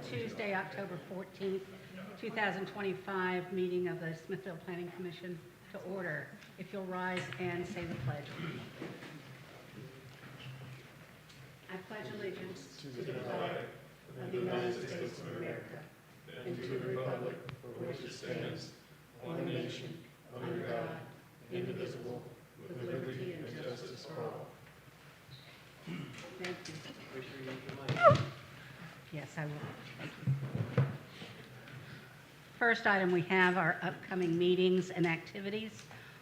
Tuesday, October 14th, 2025 meeting of the Smithville Planning Commission to order. If you'll rise and say the pledge. I pledge allegiance to the flag of the United States of America and to the republic for which it stands, one nation, under God, indivisible, with liberty and justice for all. Thank you. Yes, I will. Thank you. First item we have are upcoming meetings and activities.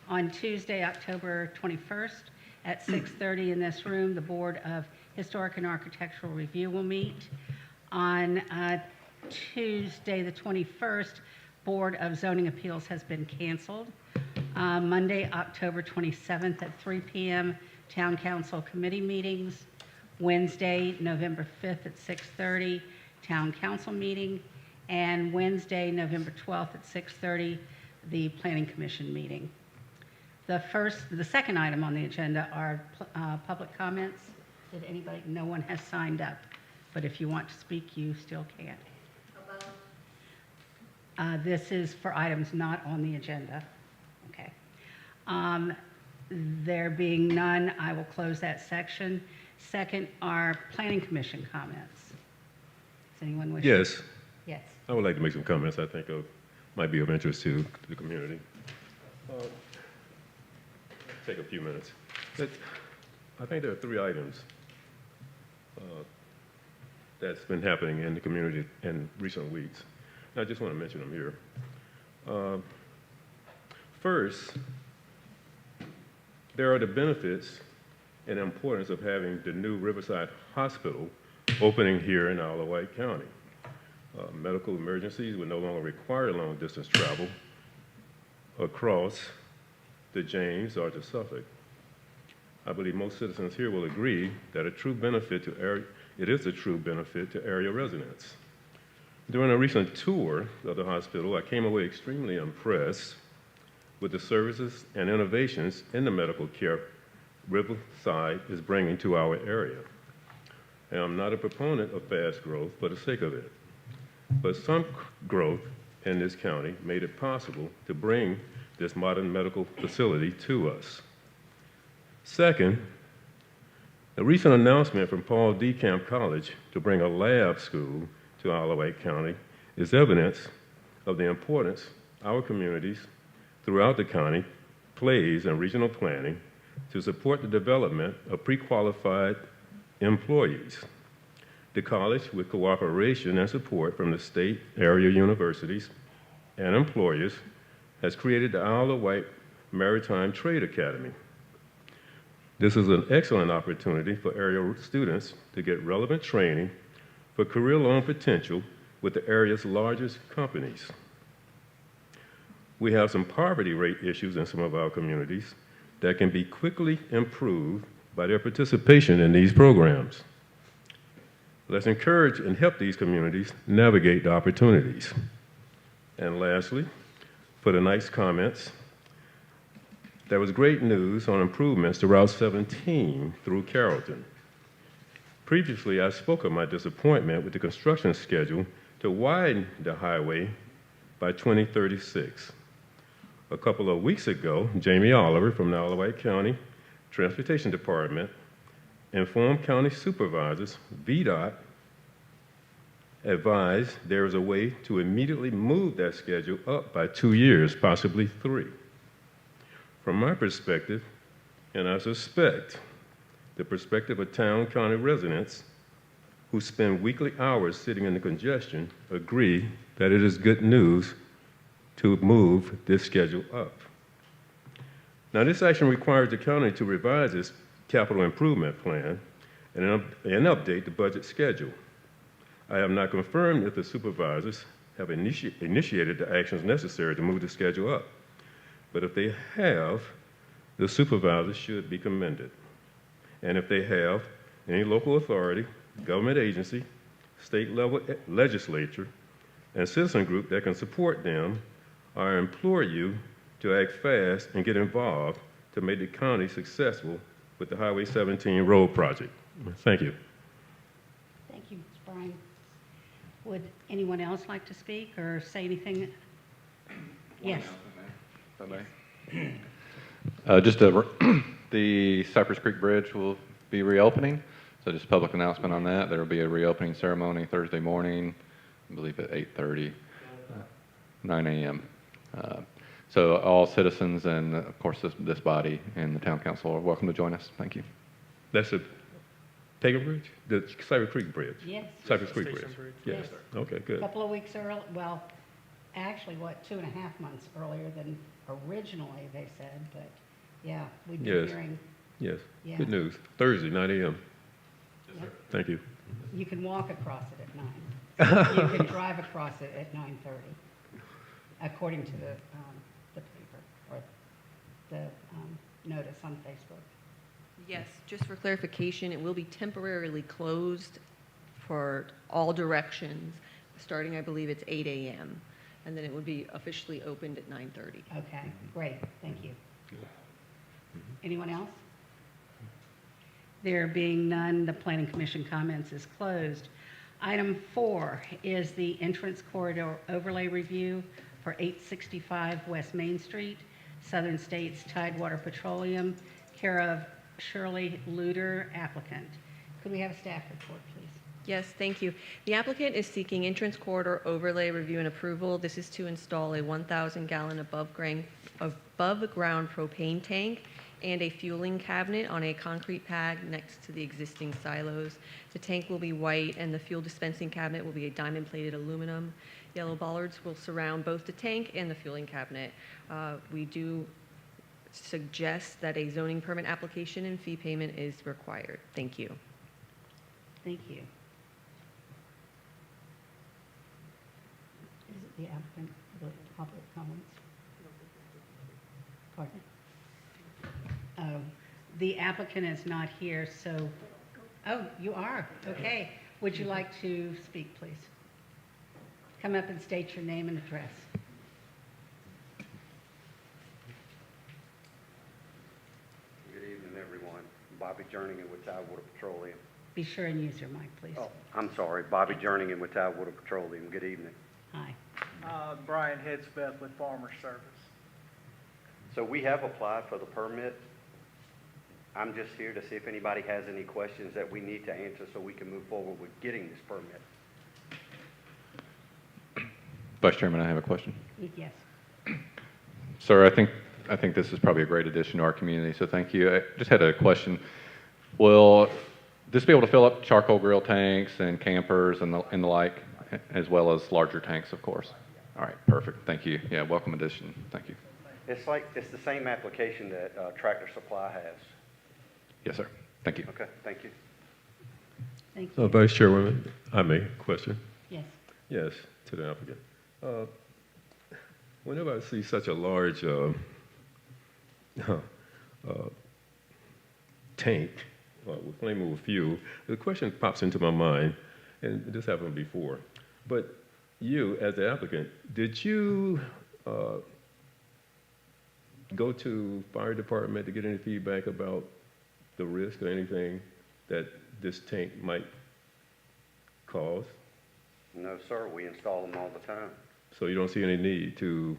On Tuesday, October 21st at 6:30 in this room, the Board of Historic and Architectural Review will meet. On Tuesday, the 21st, Board of Zoning Appeals has been canceled. Monday, October 27th at 3 p.m., Town Council Committee meetings. Wednesday, November 5th at 6:30, Town Council meeting. And Wednesday, November 12th at 6:30, the Planning Commission meeting. The second item on the agenda are public comments. Did anybody? No one has signed up, but if you want to speak, you still can. This is for items not on the agenda. Okay. There being none, I will close that section. Second are Planning Commission comments. Does anyone wish? Yes. Yes. I would like to make some comments I think might be of interest to the community. Take a few minutes. I think there are three items that's been happening in the community in recent weeks. And I just want to mention them here. First, there are the benefits and importance of having the new Riverside Hospital opening here in Isle of Wight County. Medical emergencies would no longer require long-distance travel across the James or to Suffolk. I believe most citizens here will agree that it is a true benefit to area residents. During a recent tour of the hospital, I came away extremely impressed with the services and innovations in the medical care Riverside is bringing to our area. And I'm not a proponent of fast growth for the sake of it, but some growth in this county made it possible to bring this modern medical facility to us. Second, a recent announcement from Paul D. Camp College to bring a lab school to Isle of Wight County is evidence of the importance our communities throughout the county plays in regional planning to support the development of pre-qualified employees. The college, with cooperation and support from the state area universities and employers, has created the Isle of Wight Maritime Trade Academy. This is an excellent opportunity for area students to get relevant training for career-long potential with the area's largest companies. We have some poverty rate issues in some of our communities that can be quickly improved by their participation in these programs. Let's encourage and help these communities navigate the opportunities. And lastly, for tonight's comments, there was great news on improvements to Route 17 through Carrollton. Previously, I spoke of my disappointment with the construction schedule to widen the highway by 2036. A couple of weeks ago, Jamie Oliver from the Isle of Wight County Transportation Department informed county supervisors, VDOT advised there is a way to immediately move that schedule up by 2 years, possibly 3. From my perspective, and I suspect the perspective of town county residents who spend weekly hours sitting in the congestion, agree that it is good news to move this schedule up. Now, this action requires the county to revise its capital improvement plan and update the budget schedule. I have not confirmed if the supervisors have initiated the actions necessary to move the schedule up, but if they have, the supervisors should be commended. And if they have, any local authority, government agency, state level legislature, and citizen group that can support them, I implore you to act fast and get involved to make the county successful with the Highway 17 road project. Thank you. Thank you, Mr. Bryan. Would anyone else like to speak or say anything? Yes. Just the Cypress Creek Bridge will be reopening, so just a public announcement on that. There will be a reopening ceremony Thursday morning, I believe at 8:30, 9 a.m. So all citizens and, of course, this body and the town council are welcome to join us. Thank you. That's a Pagan Bridge? The Cypress Creek Bridge? Yes. Cypress Creek Bridge? Station Bridge. Yes. Yes. Okay, A good. couple of weeks early, well, actually, 2.5 months earlier than originally they said, but yeah, we've been Yes. hearing, Yes. Yeah. Good news. Thursday, 9 a.m. Yep. Thank you. You can walk across it at 9. You can drive across it at 9:30, according to the paper, or the notice on Facebook. Yes, just for clarification, it will be temporarily closed for all directions, starting, I believe it's 8 a.m., and then it would be officially opened at 9:30. Okay, great, thank you. Anyone else? There being none, the Planning Commission comments is closed. Item 4 is the entrance corridor overlay review for 865 West Main Street, Southern States Tidewater Petroleum, care of Shirley Luder, applicant. Could we have a staff report, please? Yes, thank you. The applicant is seeking entrance corridor overlay review and approval. This is to install a 1,000-gallon above-ground propane tank and a fueling cabinet on a concrete pad next to the existing silos. The tank will be white, and the fuel dispensing cabinet will be a diamond-plated aluminum. Yellow bollards will surround both the tank and the fueling cabinet. We do suggest that a zoning permit application and fee payment is required. Thank you. Thank you. Is it the applicant for the public comments? Pardon? The applicant is not here, so, oh, you are, okay. Would you like to speak, please? Come up and state your name and address. Good evening, everyone. Bobby Jernigan with Tidewater Petroleum. Be sure and use your mic, please. Oh, I'm sorry, Bobby Jernigan with Tidewater Petroleum. Good evening. Hi. Brian Hedsbeth with Farmer Service. So we have applied for the permit. I'm just here to see if anybody has any questions that we need to answer so we can move forward with getting this permit. Vice Chairman, I have a question. Yes. Sir, I think this is probably a great addition to our community, so thank you. I just had a question. Will this be able to fill up charcoal grill tanks and campers and the like, as well as larger tanks, of course? All right, perfect. Thank you. Yeah, welcome addition. Thank you. It's the same application that Tractor Supply has. Yes, sir. Thank you. Okay, thank you. Thank you. Vice Chairwoman, I may question. Yes. Yes, to the applicant. Whenever I see such a large tank with flammable fuel, the question pops into my mind, and this happened before, but you, as the applicant, did you go to fire department to get any feedback about the risk or anything that this tank might cause? No, sir, we install them all the time. So you don't see any need to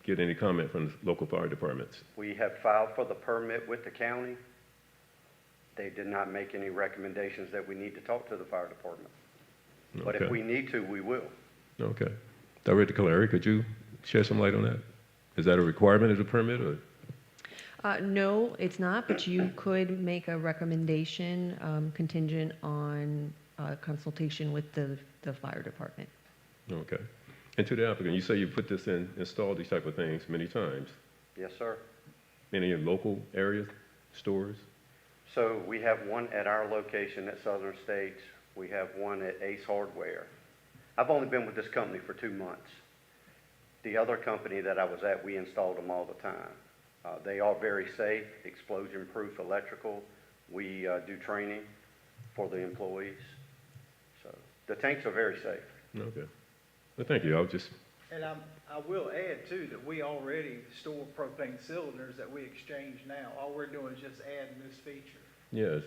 get any comment from the local fire departments? We have filed for the permit with the county. They did not make any recommendations that we need to talk to the fire department. But if Okay. we need to, we will. Okay. Director Calari, could you shed some light on that? Is that a requirement of the permit, or? No, it's not, but you could make a recommendation contingent on consultation with the fire department. Okay. And to the applicant, you say you put this in, installed these type of things many times. Yes, sir. Any local areas, stores? So we have one at our location at Southern States. We have one at Ace Hardware. I've only been with this company for 2 months. The other company that I was at, we installed them all the time. They are very safe, explosion-proof electrical. We do training for the employees. So the tanks are very safe. Okay. Well, thank you. I'll just, And I will add too that we already store propane cylinders that we exchange now. All we're doing is just adding this feature. yes.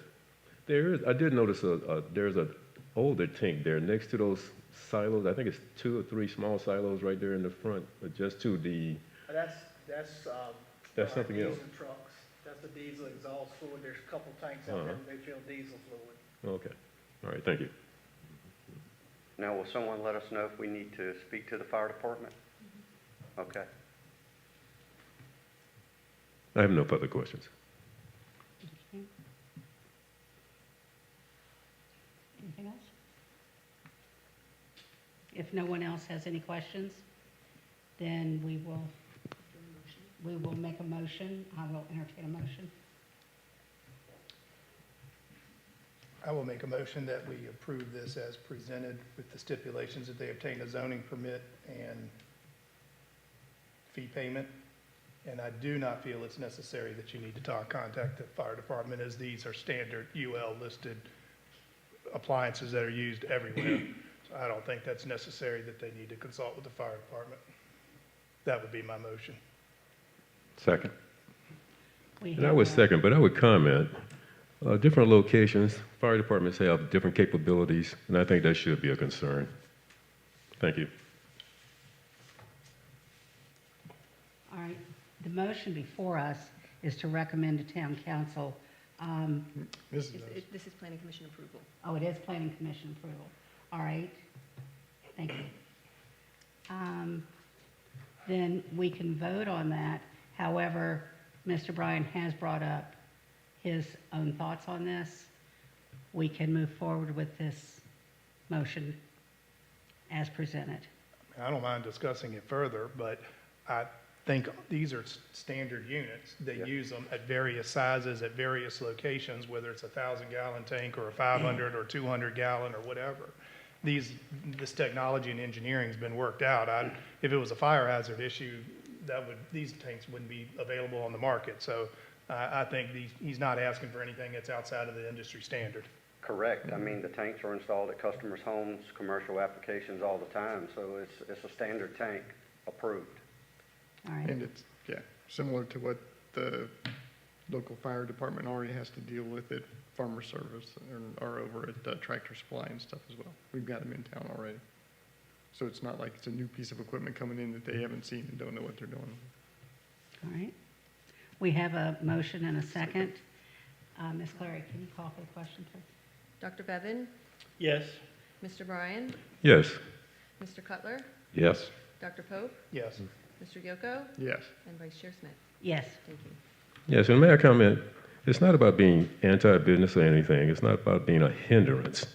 There is, I did notice there's an older tank there next to those silos. I think it's 2 or 3 small silos right there in the front, but just to the, That's That's something else. diesel trucks. That's the diesel exhaust fluid. There's a couple tanks out there, Uh-huh. they fill diesel fluid. okay. All right, thank you. Now, will someone let us know if we need to speak to the fire department? Okay. I have no further questions. Okay. Anything else? If no one else has any questions, then we will make a motion. I will entertain a motion. I will make a motion that we approve this as presented with the stipulations that they obtain a zoning permit and fee payment. And I do not feel it's necessary that you need to contact the fire department, as these are standard UL listed appliances that are used everywhere. So I don't think that's necessary that they need to consult with the fire department. That would be my motion. Second. And I would second, but I would comment, different locations, fire departments have different capabilities, and I think that should be a concern. Thank you. All right, the motion before us is to recommend to town council, This is planning commission approval. oh, it is planning commission approval. All right, thank you. Then we can vote on that. However, Mr. Bryan has brought up his own thoughts on this. We can move forward with this motion as presented. I don't mind discussing it further, but I think these are standard units. They use them at various sizes, at various locations, whether it's a 1,000-gallon tank or a 500 or 200-gallon or whatever. This technology and engineering's been worked out. If it was a fire hazard issue, these tanks wouldn't be available on the market. So I think he's not asking for anything that's outside of the industry standard. Correct. I mean, the tanks are installed at customers' homes, commercial applications all the time, so it's a standard tank approved. All right, And it's, yeah, similar to what the local fire department already has to deal with at Farmer Service or over at Tractor Supply and stuff as well. We've got them in town already. So it's not like it's a new piece of equipment coming in that they haven't seen and don't know what they're doing. all right. We have a motion and a second. Ms. Clary, can you call for the question, please? Dr. Bevan? Yes. Mr. Bryan? Yes. Mr. Cutler? Yes. Dr. Pope? Yes. Mr. Yoko? Yes. And Vice Chair Smith? Yes. Thank you. Yes, and may I comment, it's not about being anti-business or anything. It's not about being a hindrance.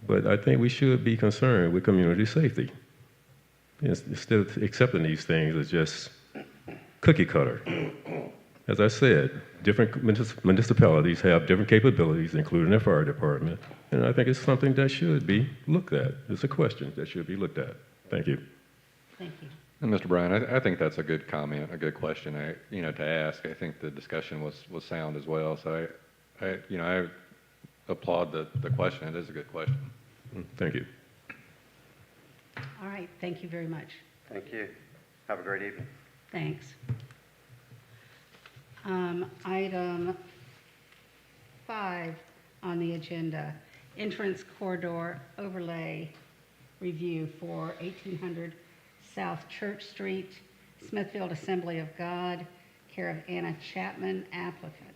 But I think we should be concerned with community safety. Instead of accepting these things as just cookie cutter. As I said, different municipalities have different capabilities, including their fire department, and I think it's something that should be looked at. It's a question that should be looked at. Thank you. Thank you. And Mr. Bryan, I think that's a good comment, a good question, to ask. I think the discussion was sound as well. So I applaud the question. It is a good question. Thank you. All right, thank you very much. Thank you. Have a great evening. Thanks. Item 5 on the agenda, entrance corridor overlay review for 1800 South Church Street, Smithfield Assembly of God, care of Anna Chapman, applicant.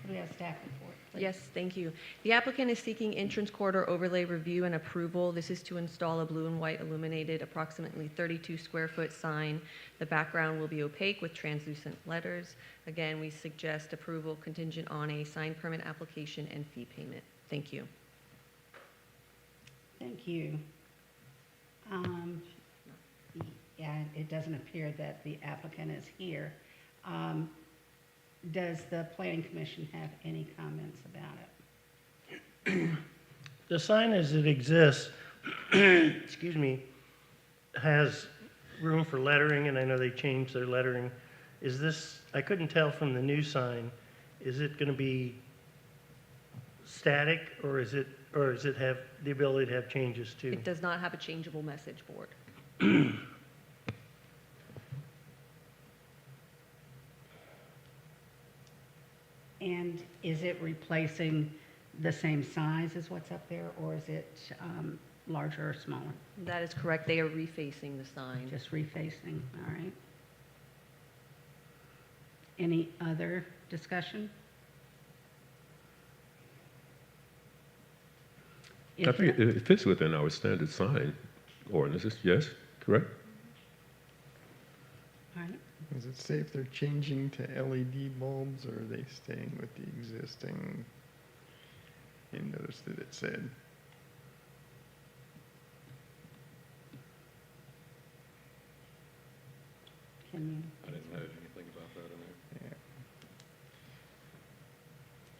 Do we have staff report, please? Yes, thank you. The applicant is seeking entrance corridor overlay review and approval. This is to install a blue and white illuminated approximately 32 square foot sign. The background will be opaque with translucent letters. Again, we suggest approval contingent on a sign permit application and fee payment. Thank you. Thank you. Yeah, it doesn't appear that the applicant is here. Does the planning commission have any comments about it? The sign as it exists, excuse me, has room for lettering, and I know they changed their lettering. Is this, I couldn't tell from the new sign, is it going to be static, or does it have the ability to have changes too? It does not have a changeable message board. And is it replacing the same size as what's up there, or is it larger or smaller? That is correct. They are refacing the sign. Just refacing, all right. Any other discussion? I If think it fits within our standard sign ordinances, yes, correct? all right. Does it say if they're changing to LED bulbs, or are they staying with the existing? You noticed that it said. Can you? I didn't note anything about that in there. Yeah.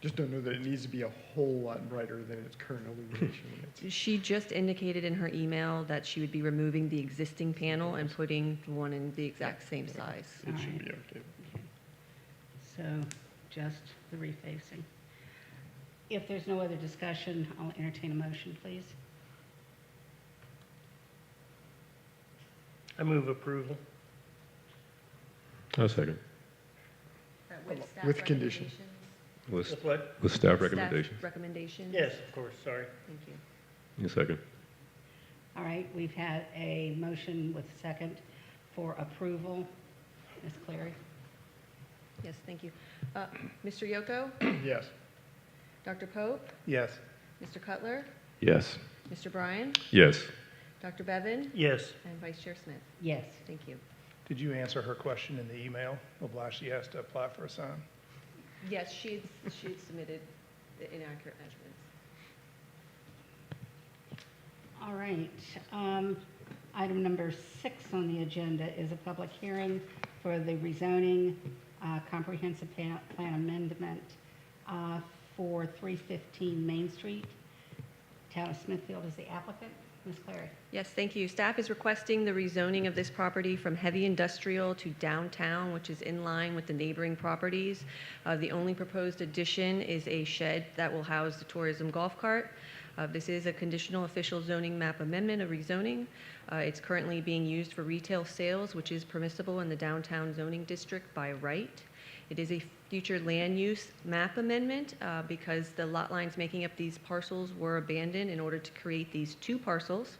Just don't know that it needs to be a whole lot brighter than its current illumination. She just indicated in her email that she would be removing the existing panel and putting the one in the exact same size. It All should right. be okay. Okay. So just the refacing. If there's no other discussion, I'll entertain a motion, please. I move approval. I'll second. With conditions. With With what? with staff recommendations. Recommendations? Yes, of course, sorry. Thank you. In a second. All right, we've had a motion with second for approval. Ms. Clary? Yes, thank you. Mr. Yoko? Yes. Dr. Pope? Yes. Mr. Cutler? Yes. Mr. Bryan? Yes. Dr. Bevan? Yes. And Vice Chair Smith? Yes. Thank you. Did you answer her question in the email of why she has to apply for a sign? Yes, she had submitted the inaccurate measurements. All right. Item number 6 on the agenda is a public hearing for the rezoning comprehensive plan amendment for 315 Main Street. Town of Smithfield is the applicant. Ms. Clary? Yes, thank you. Staff is requesting the rezoning of this property from heavy industrial to downtown, which is in line with the neighboring properties. The only proposed addition is a shed that will house the tourism golf cart. This is a conditional official zoning map amendment, a rezoning. It's currently being used for retail sales, which is permissible in the downtown zoning district by right. It is a future land use map amendment because the lot lines making up these parcels were abandoned in order to create these 2 parcels.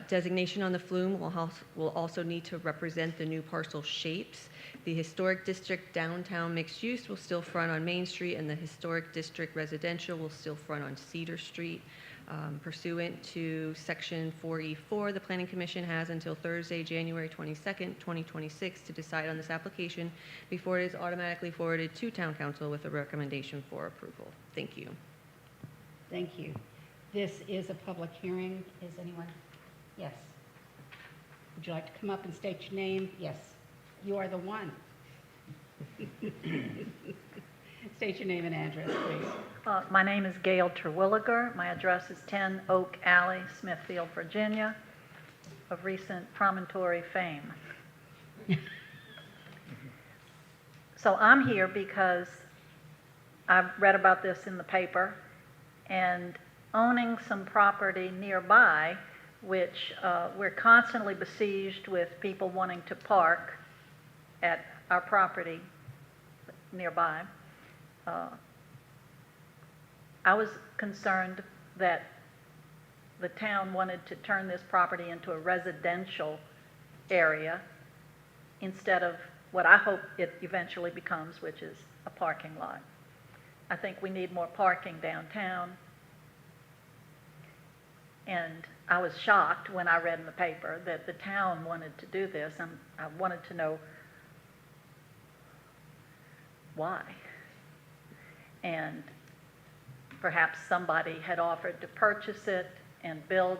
Designation on the flume will also need to represent the new parcel shapes. The historic district downtown mixed use will still front on Main Street, and the historic district residential will still front on Cedar Street. Pursuant to Section 4E4, the Planning Commission has until Thursday, January 22nd, 2026 to decide on this application before it is automatically forwarded to Town Council with a recommendation for approval. Thank you. Thank you. This is a public hearing. Is anyone? Yes. Would you like to come up and state your name? Yes. You are the one. State your name and address, please. My name is Gail Terwilliger. My address is 10 Oak Alley, Smithfield, Virginia, of recent promontory fame. So I'm here because I've read about this in the paper, and owning some property nearby, which we're constantly besieged with people wanting to park at our property nearby. I was concerned that the town wanted to turn this property into a residential area instead of what I hope it eventually becomes, which is a parking lot. I think we need more parking downtown. And I was shocked when I read in the paper that the town wanted to do this, and I wanted to know why. And perhaps somebody had offered to purchase it and build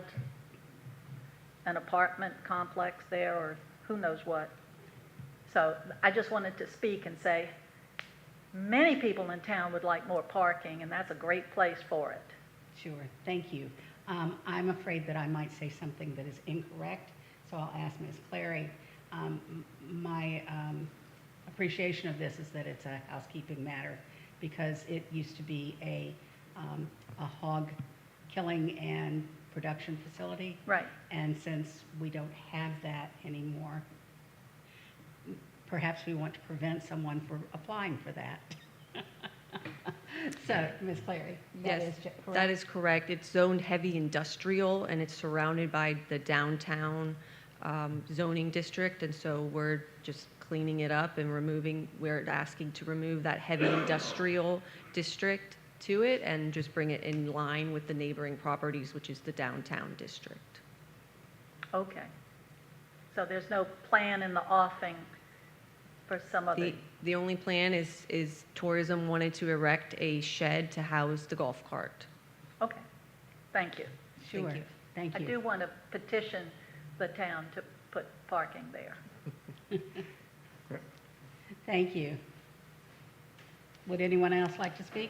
an apartment complex there, or who knows what. So I just wanted to speak and say, many people in town would like more parking, and that's a great place for it. Sure, thank you. I'm afraid that I might say something that is incorrect, so I'll ask Ms. Clary. My appreciation of this is that it's a housekeeping matter, because it used to be a hog killing and production facility. Right. And since we don't have that anymore, perhaps we want to prevent someone from applying for that. So, Ms. Clary, that is Yes, correct? that is correct. It's zoned heavy industrial, and it's surrounded by the downtown zoning district, and so we're just cleaning it up and we're asking to remove that heavy industrial district to it and just bring it in line with the neighboring properties, which is the downtown district. Okay. So there's no plan in the offing for some of the, The only plan is tourism wanted to erect a shed to house the golf cart. okay, thank you. Sure, you. thank I you. do want to petition the town to put parking there. Thank you. Would anyone else like to speak?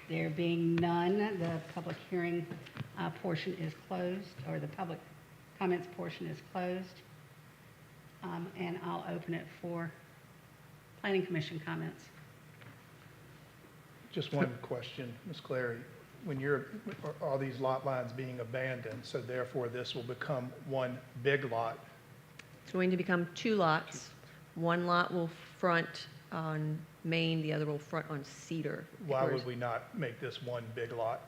There being none, the public hearing portion is closed, or the public comments portion is closed. And I'll open it for Planning Commission comments. Just one question, Ms. Clary. When are all these lot lines being abandoned, so therefore this will become one big lot? It's going to become 2 lots. One lot will front on Main, the other will front on Cedar. Why would we not make this one big lot?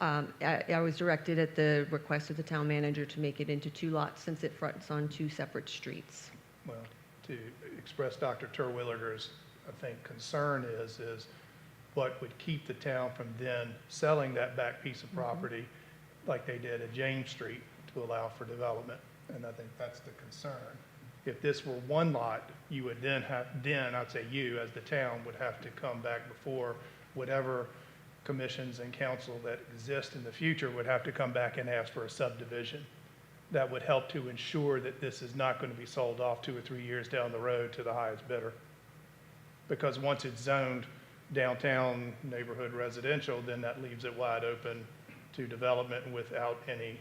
I was directed at the request of the town manager to make it into 2 lots since it fronts on 2 separate streets. Well, to express Dr. Terwilliger's, I think, concern is what would keep the town from then selling that back piece of property like they did at James Street to allow for development. And I think that's the concern. If this were one lot, you would then I'd say you, as the town, would have to come back before whatever commissions and council that exist in the future would have to come back and ask for a subdivision. That would help to ensure that this is not going to be sold off 2 or 3 years down the road to the highest bidder. Because once it's zoned downtown neighborhood residential, then that leaves it wide open to development without any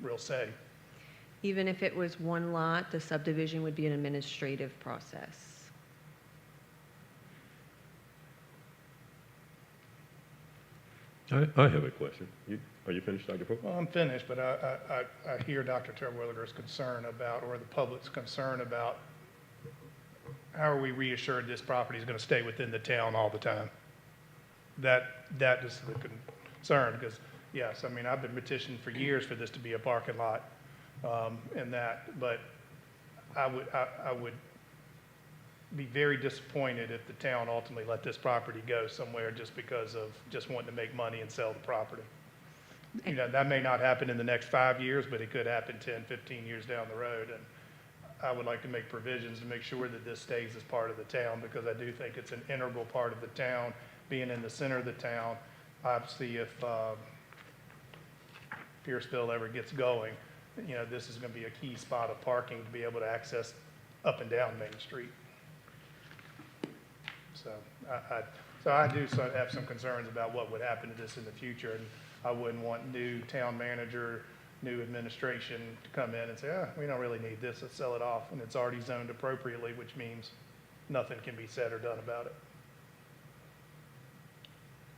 real say. Even if it was 1 lot, the subdivision would be an administrative process. I have a question. Are you finished, Dr. Pope? Well, I'm finished, but I hear Dr. Terwilliger's concern about, or the public's concern about, how are we reassured this property is going to stay within the town all the time? That is the concern, because, yes, I mean, I've been petitioning for years for this to be a parking lot, and that, but I would be very disappointed if the town ultimately let this property go somewhere just because of just wanting to make money and sell the property. You know, that may not happen in the next 5 years, but it could happen 10, 15 years down the road. And I would like to make provisions to make sure that this stays as part of the town, because I do think it's an integral part of the town, being in the center of the town. Obviously, if Pierceville ever gets going, you know, this is going to be a key spot of parking to be able to access up and down Main Street. So I do have some concerns about what would happen to this in the future, and I wouldn't want new town manager, new administration to come in and say, we don't really need this, let's sell it off, and it's already zoned appropriately, which means nothing can be said or done about it.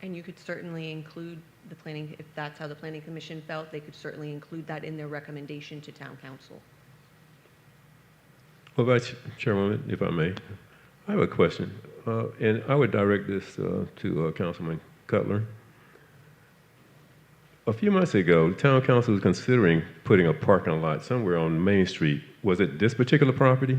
And you could certainly include the planning, if that's how the planning commission felt, they could certainly include that in their recommendation to town council. Well, Vice Chairwoman, if I may, I have a question, and I would direct this to Councilman Cutler. A few months ago, the town council was considering putting a parking lot somewhere on Main Street. Was it this particular property?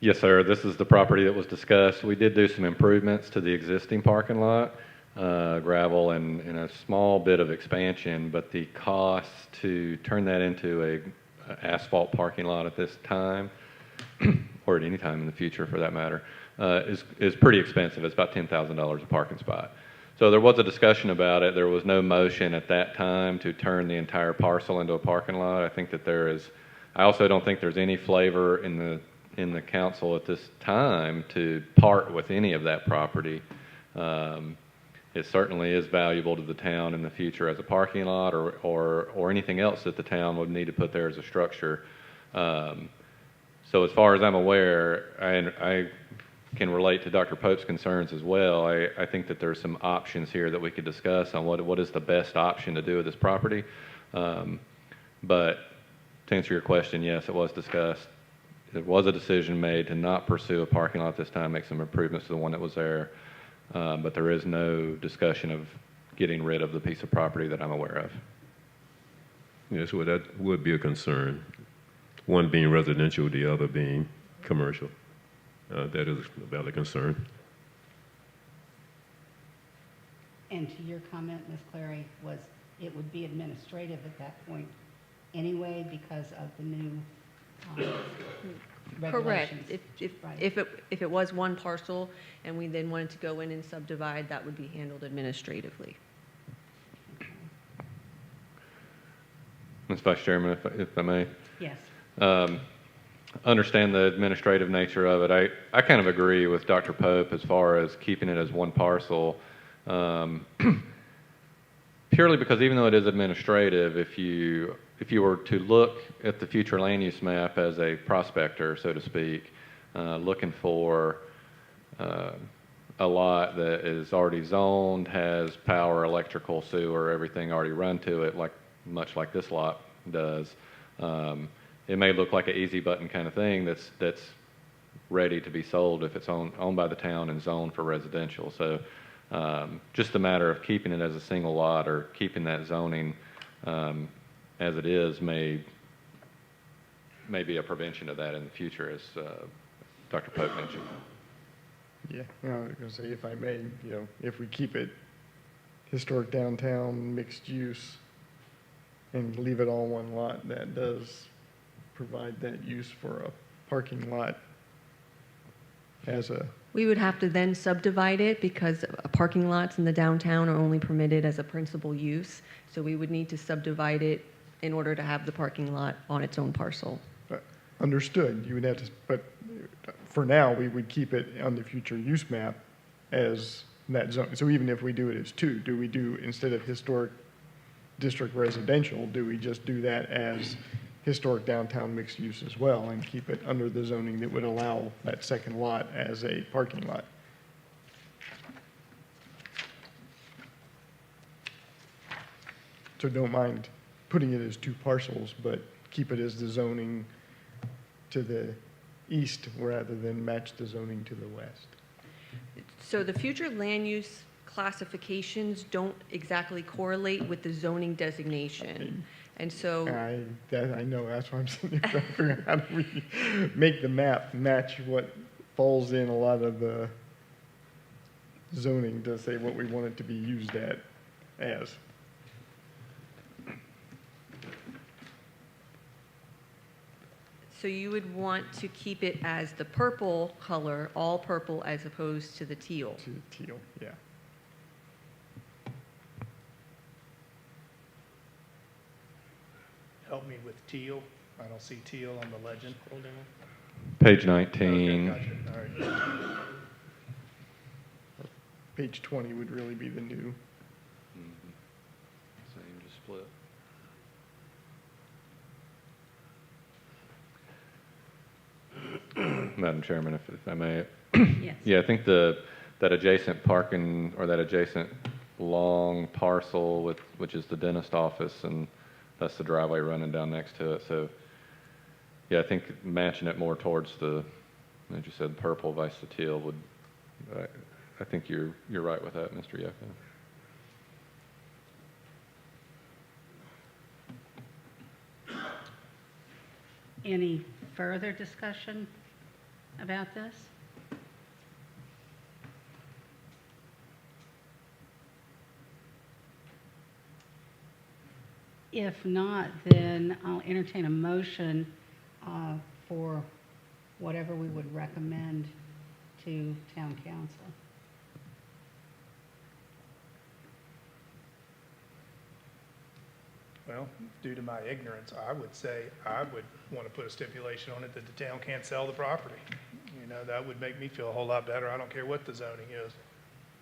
Yes, sir. This is the property that was discussed. We did do some improvements to the existing parking lot, gravel and a small bit of expansion, but the cost to turn that into a asphalt parking lot at this time, or at any time in the future for that matter, is pretty expensive. It's about $10,000 a parking spot. So there was a discussion about it. There was no motion at that time to turn the entire parcel into a parking lot. I think that I also don't think there's any flavor in the council at this time to part with any of that property. It certainly is valuable to the town in the future as a parking lot or anything else that the town would need to put there as a structure. So as far as I'm aware, I can relate to Dr. Pope's concerns as well. I think that there's some options here that we could discuss on what is the best option to do with this property. But to answer your question, yes, it was discussed it was a decision made to not pursue a parking lot this time, make some improvements to the one that was there. But there is no discussion of getting rid of the piece of property that I'm aware of. Yes, well, that would be a concern. One being residential, the other being commercial. That is a valid concern. And to your comment, Ms. Clary, was it would be administrative at that point anyway because of the new Correct. regulations? Right. If it was one parcel and we then wanted to go in and subdivide, that would be handled administratively. Ms. Vice Chairman, if I may. Yes. Understand the administrative nature of it. I kind of agree with Dr. Pope as far as keeping it as one parcel. Purely because even though it is administrative, if you were to look at the future land use map as a prospector, so to speak, looking for a lot that is already zoned, has power, electrical, sewer, everything already run to it, much like this lot does, it may look like an easy button kind of thing that's ready to be sold if it's owned by the town and zoned for residential. So just a matter of keeping it as a single lot or keeping that zoning as it is may be a prevention of that in the future, as Dr. Pope mentioned. Yeah, I was going to say, if I may, if we keep it historic downtown, mixed use, and leave it all one lot, that does provide that use for a parking lot as a, We would have to then subdivide it because parking lots in the downtown are only permitted as a principal use. So we would need to subdivide it in order to have the parking lot on its own parcel. understood, you would have to, but for now, we would keep it on the future use map as that zone. So even if we do it as two, do we do, instead of historic district residential, do we just do that as historic downtown mixed use as well and keep it under the zoning that would allow that second lot as a parking lot? So don't mind putting it as two parcels, but keep it as the zoning to the east rather than match the zoning to the west. So the future land use classifications don't exactly correlate with the zoning designation. And so, I know, that's why I'm sitting here trying to figure out how do we make the map match what falls in a lot of the zoning to say what we want it to be used as. so you would want to keep it as the purple color, all purple, as opposed to the teal. To teal, yeah. Help me with teal. I don't see teal on the legend. Scroll down. Page Okay, 19. gotcha. All right. Page 20 would really be the new. Same, just split. Madam Chairman, if I may. Yes. Yeah, I think that adjacent parking or that adjacent long parcel which is the dentist office, and that's the driveway running down next to it. So, yeah, I think matching it more towards the, as you said, purple vice the teal would. I think you're right with that, Mr. Yucca. Any further discussion about this? If not, then I'll entertain a motion for whatever we would recommend to town council. Well, due to my ignorance, I would say I would want to put a stipulation on it that the town can't sell the property. You know, that would make me feel a whole lot better. I don't care what the zoning is.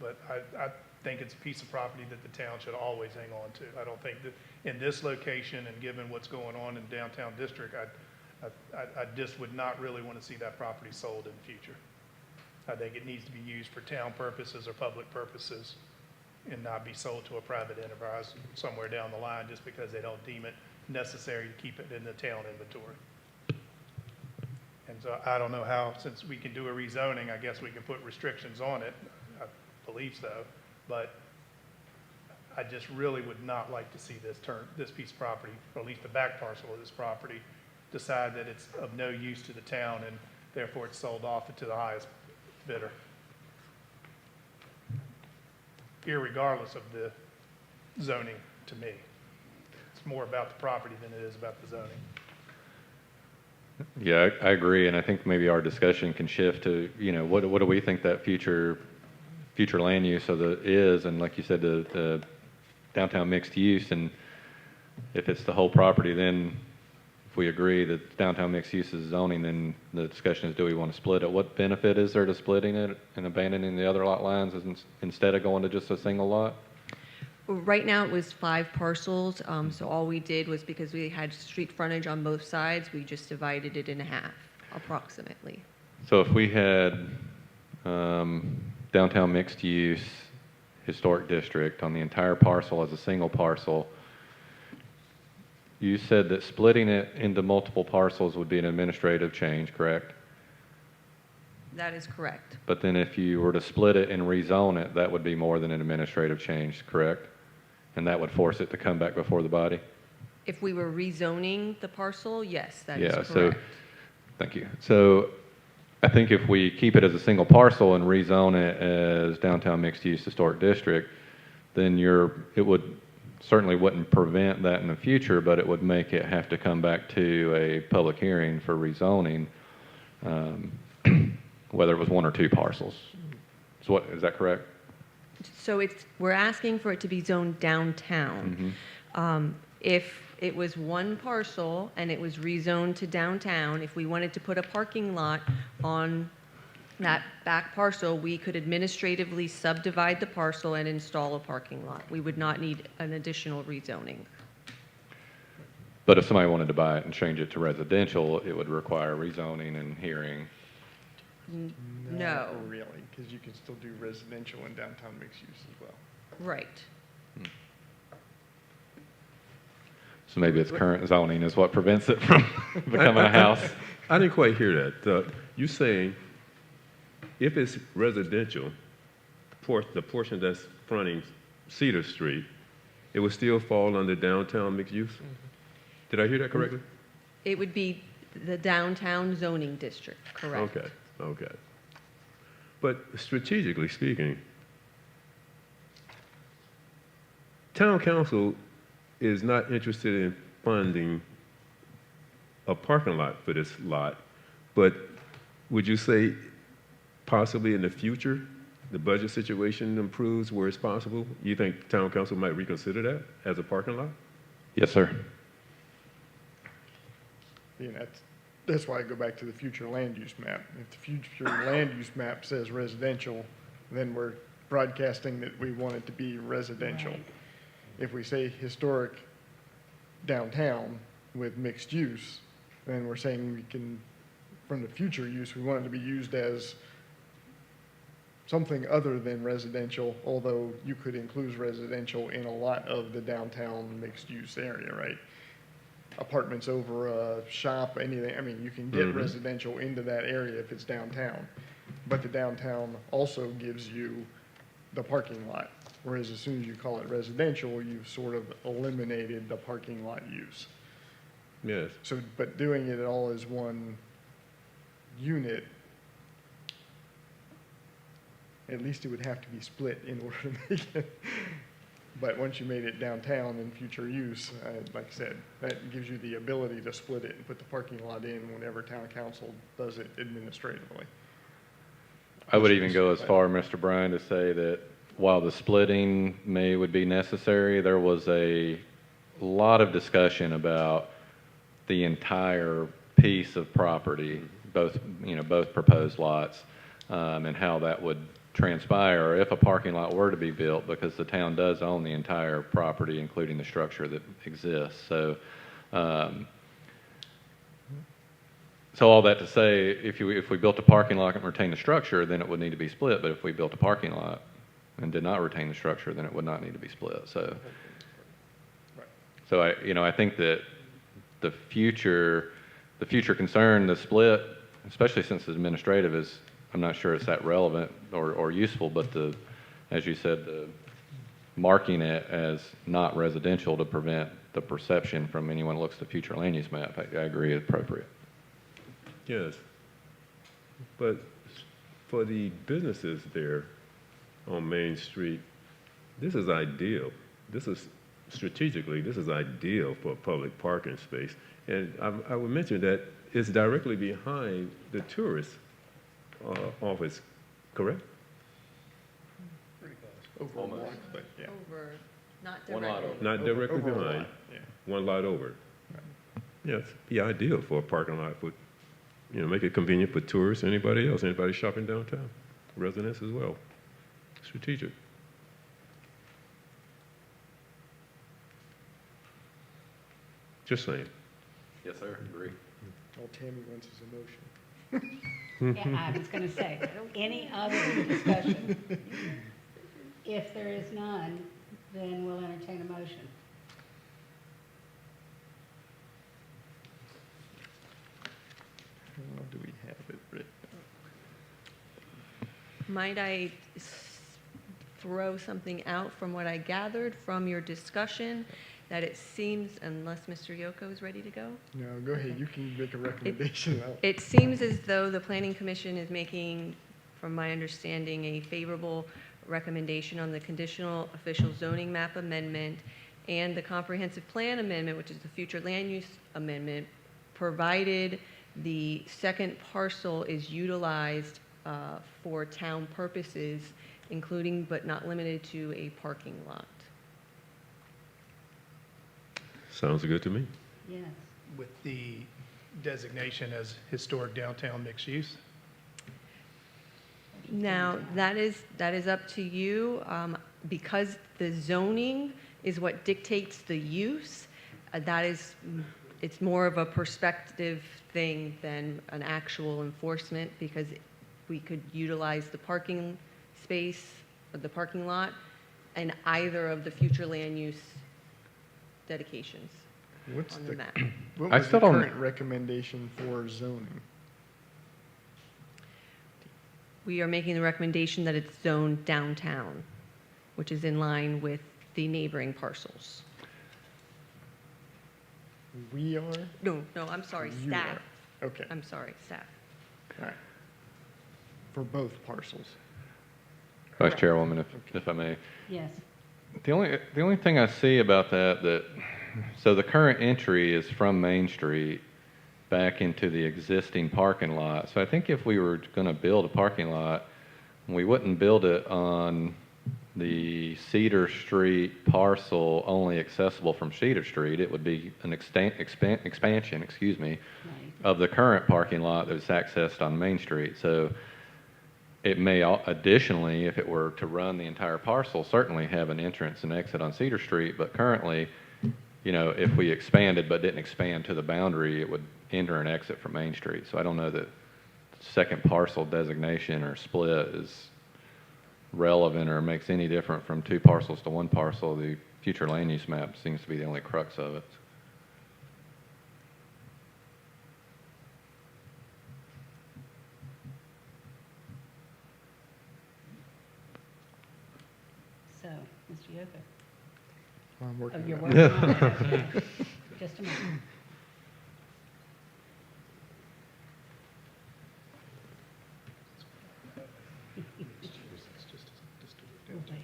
But I think it's a piece of property that the town should always hang on to. I don't think that in this location and given what's going on in downtown district, I just would not really want to see that property sold in the future. I think it needs to be used for town purposes or public purposes and not be sold to a private enterprise somewhere down the line just because they don't deem it necessary to keep it in the town inventory. And so I don't know how, since we can do a rezoning, I guess we can put restrictions on it. I believe so. But I just really would not like to see this piece of property, or at least the back parcel of this property, decide that it's of no use to the town and therefore it's sold off to the highest bidder. Irregardless of the zoning to me. It's more about the property than it is about the zoning. Yeah, I agree, and I think maybe our discussion can shift to, what do we think that future land use is, and like you said, the downtown mixed use, and if it's the whole property, then if we agree that downtown mixed use is zoning, then the discussion is, do we want to split it? What benefit is there to splitting it and abandoning the other lot lines instead of going to just a single lot? Right now, it was 5 parcels, so all we did was, because we had street frontage on both sides, we just divided it in half, approximately. So if we had downtown mixed use historic district on the entire parcel as a single parcel, you said that splitting it into multiple parcels would be an administrative change, correct? That is correct. But then if you were to split it and rezone it, that would be more than an administrative change, correct? And that would force it to come back before the body? If we were rezoning the parcel, yes, that is Yeah, correct. so, thank you. So I think if we keep it as a single parcel and rezone it as downtown mixed-use historic district, then it would certainly wouldn't prevent that in the future, but it would make it have to come back to a public hearing for rezoning, whether it was 1 or 2 parcels. So is that correct? So we're asking for it to be zoned downtown. If it was 1 parcel and it was rezoned to downtown, if we wanted to put a parking lot on that back parcel, we could administratively subdivide the parcel and install a parking lot. We would not need an additional rezoning. But if somebody wanted to buy it and change it to residential, it would require rezoning and hearing. No. Not really, because you can still do residential and downtown mixed use as well. Right. So maybe it's current zoning is what prevents it from becoming a house. I didn't quite hear that. You saying if it's residential, the portion that's fronting Cedar Street, it would still fall under downtown mixed use? Did I hear that correctly? It would be the downtown zoning district, correct? Okay. But strategically speaking, town council is not interested in funding a parking lot for this lot, but would you say possibly in the future, the budget situation improves where it's possible? You think town council might reconsider that as a parking lot? Yes, sir. That's why I go back to the future land use map. If the future land use map says residential, then we're broadcasting that we want it to be residential. Right. If we say historic downtown with mixed use, then we're saying we can, from the future use, we want it to be used as something other than residential, although you could include residential in a lot of the downtown mixed use area, right? Apartments over a shop, anything. I mean, you can get residential into that area if it's downtown. But the downtown also gives you the parking lot. Whereas as soon as you call it residential, you've sort of eliminated the parking lot use. Yes. So, but doing it all as one unit, at least it would have to be split in order to make it. But once you made it downtown in future use, like I said, that gives you the ability to split it and put the parking lot in whenever town council does it administratively. I would even go as far, Mr. Bryan, to say that while the splitting would be necessary, there was a lot of discussion about the entire piece of property, both proposed lots, and how that would transpire if a parking lot were to be built, because the town does own the entire property, including the structure that exists. So, so all that to say, if we built a parking lot and retained the structure, then it would need to be split. But if we built a parking lot and did not retain the structure, then it would not need to be split. So, I think that the future concern, the split, especially since administrative is, I'm not sure it's that relevant or useful, but as you said, the marking it as not residential to prevent the perception from anyone who looks at the future land use map, I agree is appropriate. Yes. But for the businesses there on Main Street, this is ideal. This is strategically, this is ideal for a public parking space. And I would mention that it's directly behind the tourist office, correct? Over a block, but yeah. Over, not One lot directly. over. Not directly Over a behind, lot, yeah. one lot over. Yes, be ideal for a parking lot for, make it convenient for tourists, anybody else, anybody shopping downtown, residents as well. Strategic. Just saying. Yes, sir. Agree. All Tammy wants is a motion. Yeah, I was going to say, any other discussion? If there is none, then we'll entertain a motion. How do we have it written? Might I throw something out from what I gathered from your discussion, that it seems, unless Mr. Yoko is ready to go? No, go ahead, you can make a recommendation. It seems as though the Planning Commission is making, from my understanding, a favorable recommendation on the conditional official zoning map amendment and the comprehensive plan amendment, which is the future land use amendment, provided the second parcel is utilized for town purposes, including but not limited to a parking lot. Sounds good to me. Yes. With the designation as historic downtown mixed use? Now, that is up to you. Because the zoning is what dictates the use, it's more of a perspective thing than an actual enforcement, because we could utilize the parking space, or the parking lot, in either of the future land use dedications What's on the the, map. what I was the still don't- current recommendation for zoning? We are making the recommendation that it's zoned downtown, which is in line with the neighboring parcels. We are? No, I'm sorry, You staff. are. Okay, I'm sorry, staff. all right. For both parcels. Vice Chairwoman, if I may. Yes. The only thing I see about so the current entry is from Main Street back into the existing parking lot. So I think if we were going to build a parking lot, we wouldn't build it on the Cedar Street parcel only accessible from Cedar Street. It would be an expansion, Right. of the current parking lot that's accessed on Main Street. So it may additionally, if it were to run the entire parcel, certainly have an entrance and exit on Cedar Street, but currently, if we expanded but didn't expand to the boundary, it would enter and exit from Main Street. So I don't know that second parcel designation or split is relevant or makes any different from two parcels to one parcel. The future land use map seems to be the only crux of it. So, Mr. Yoko. I'm Oh, working you're on it. working on it. Okay. Just a moment. We'll wait.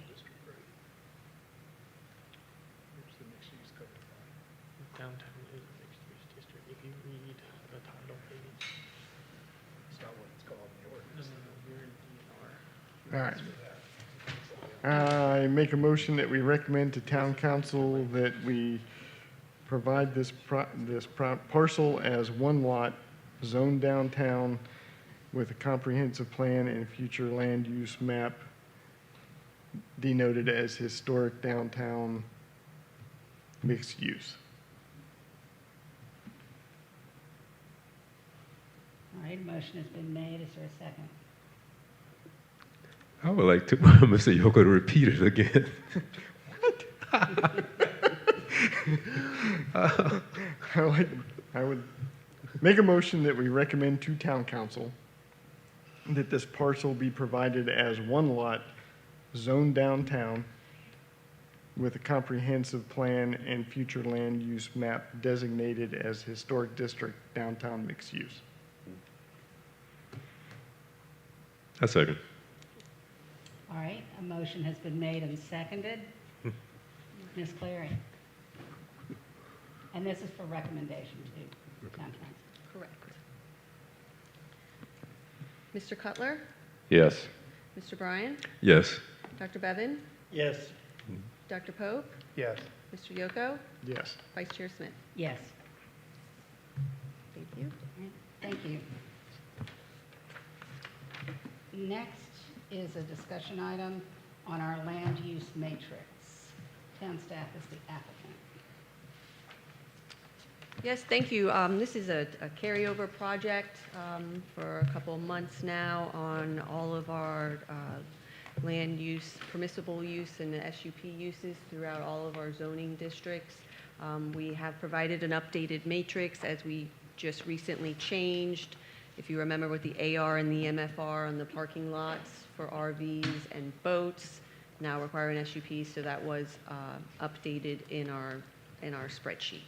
Downtown is a mixed-use district. If you read the title page. It's not what it's called in the ordinance. You're in DNR. All right. I make a motion that we recommend to town council that we provide this parcel as one lot, zoned downtown, with a comprehensive plan and future land use map denoted as historic downtown mixed use. All right, motion has been made. Is there a second? I would like to, Mr. Yoko, to repeat it again. I would make a motion that we recommend to town council that this parcel be provided as one lot, zoned downtown, with a comprehensive plan and future land use map designated as historic district downtown mixed use. I second. All right, a motion has been made and seconded. Ms. Clary? And this is for recommendation to town council. Correct. Mr. Cutler? Yes. Mr. Bryan? Yes. Dr. Bevan? Yes. Dr. Pope? Yes. Mr. Yoko? Yes. Vice Chair Smith? Yes. Thank you. All right, thank you. Next is a discussion item on our land use matrix. Town staff is the applicant. Yes, thank you. This is a carryover project for a couple of months now on all of our land use, permissible use, and the SUP uses throughout all of our zoning districts. We have provided an updated matrix as we just recently changed. If you remember with the AR and the MFR on the parking lots for RVs and boats, now require an SUP, so that was updated in our spreadsheet.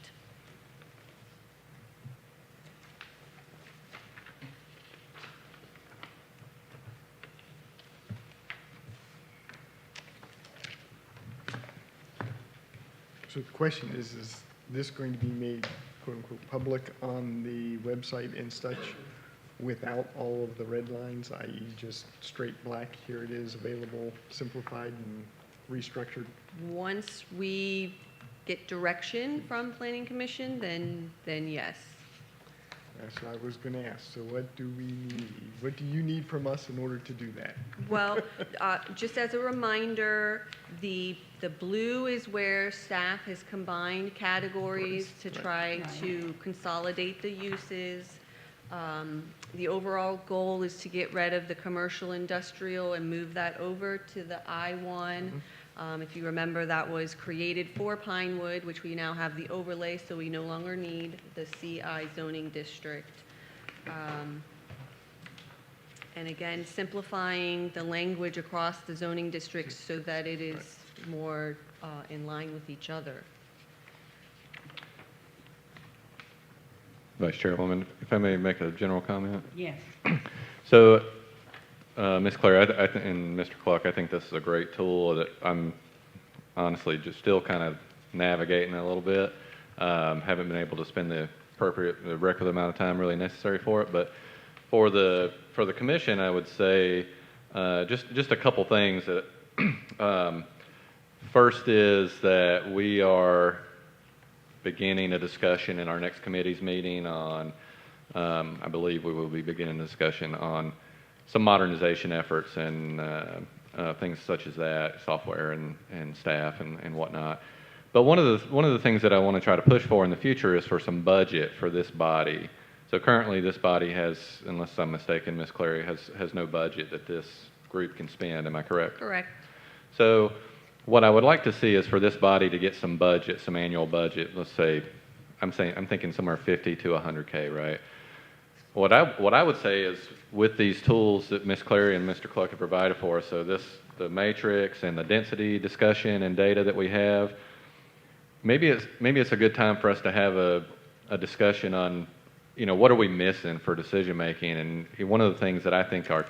So the question is this going to be made quote-unquote public on the website and such without all of the red lines, i.e. just straight black, here it is, available, simplified and restructured? Once we get direction from Planning Commission, then yes. That's what I was going to ask. So what do we need? What do you need from us in order to do that? Well, just as a reminder, the blue is where staff has combined categories to try to consolidate the uses. The overall goal is to get rid of the commercial industrial and move that over to the I-1. If you remember, that was created for Pinewood, which we now have the overlay, so we no longer need the CI zoning district. And again, simplifying the language across the zoning districts so that it is more in line with each other. Vice Chairwoman, if I may make a general comment? Yes. So, Ms. Claire and Mr. Cluck, I think this is a great tool that I'm honestly just still kind of navigating a little bit. Haven't been able to spend the requisite amount of time really necessary for it. But for the commission, I would say just a couple things. That first is that we are beginning a discussion in our next committee's meeting on, I believe we will be beginning a discussion on some modernization efforts and things such as that, software and staff and whatnot. But one of the things that I want to try to push for in the future is for some budget for this body. So currently this body has, unless I'm mistaken, Ms. Clary, has no budget that this group can spend. Am I correct? Correct. So what I would like to see is for this body to get some budget, some annual budget. Let's say, I'm thinking somewhere 50 to 100K, right? What I would say is with these tools that Ms. Clary and Mr. Cluck have provided for us, so the matrix and the density discussion and data that we have, maybe it's a good time for us to have a discussion on, what are we missing for decision making? And one of the things that I think our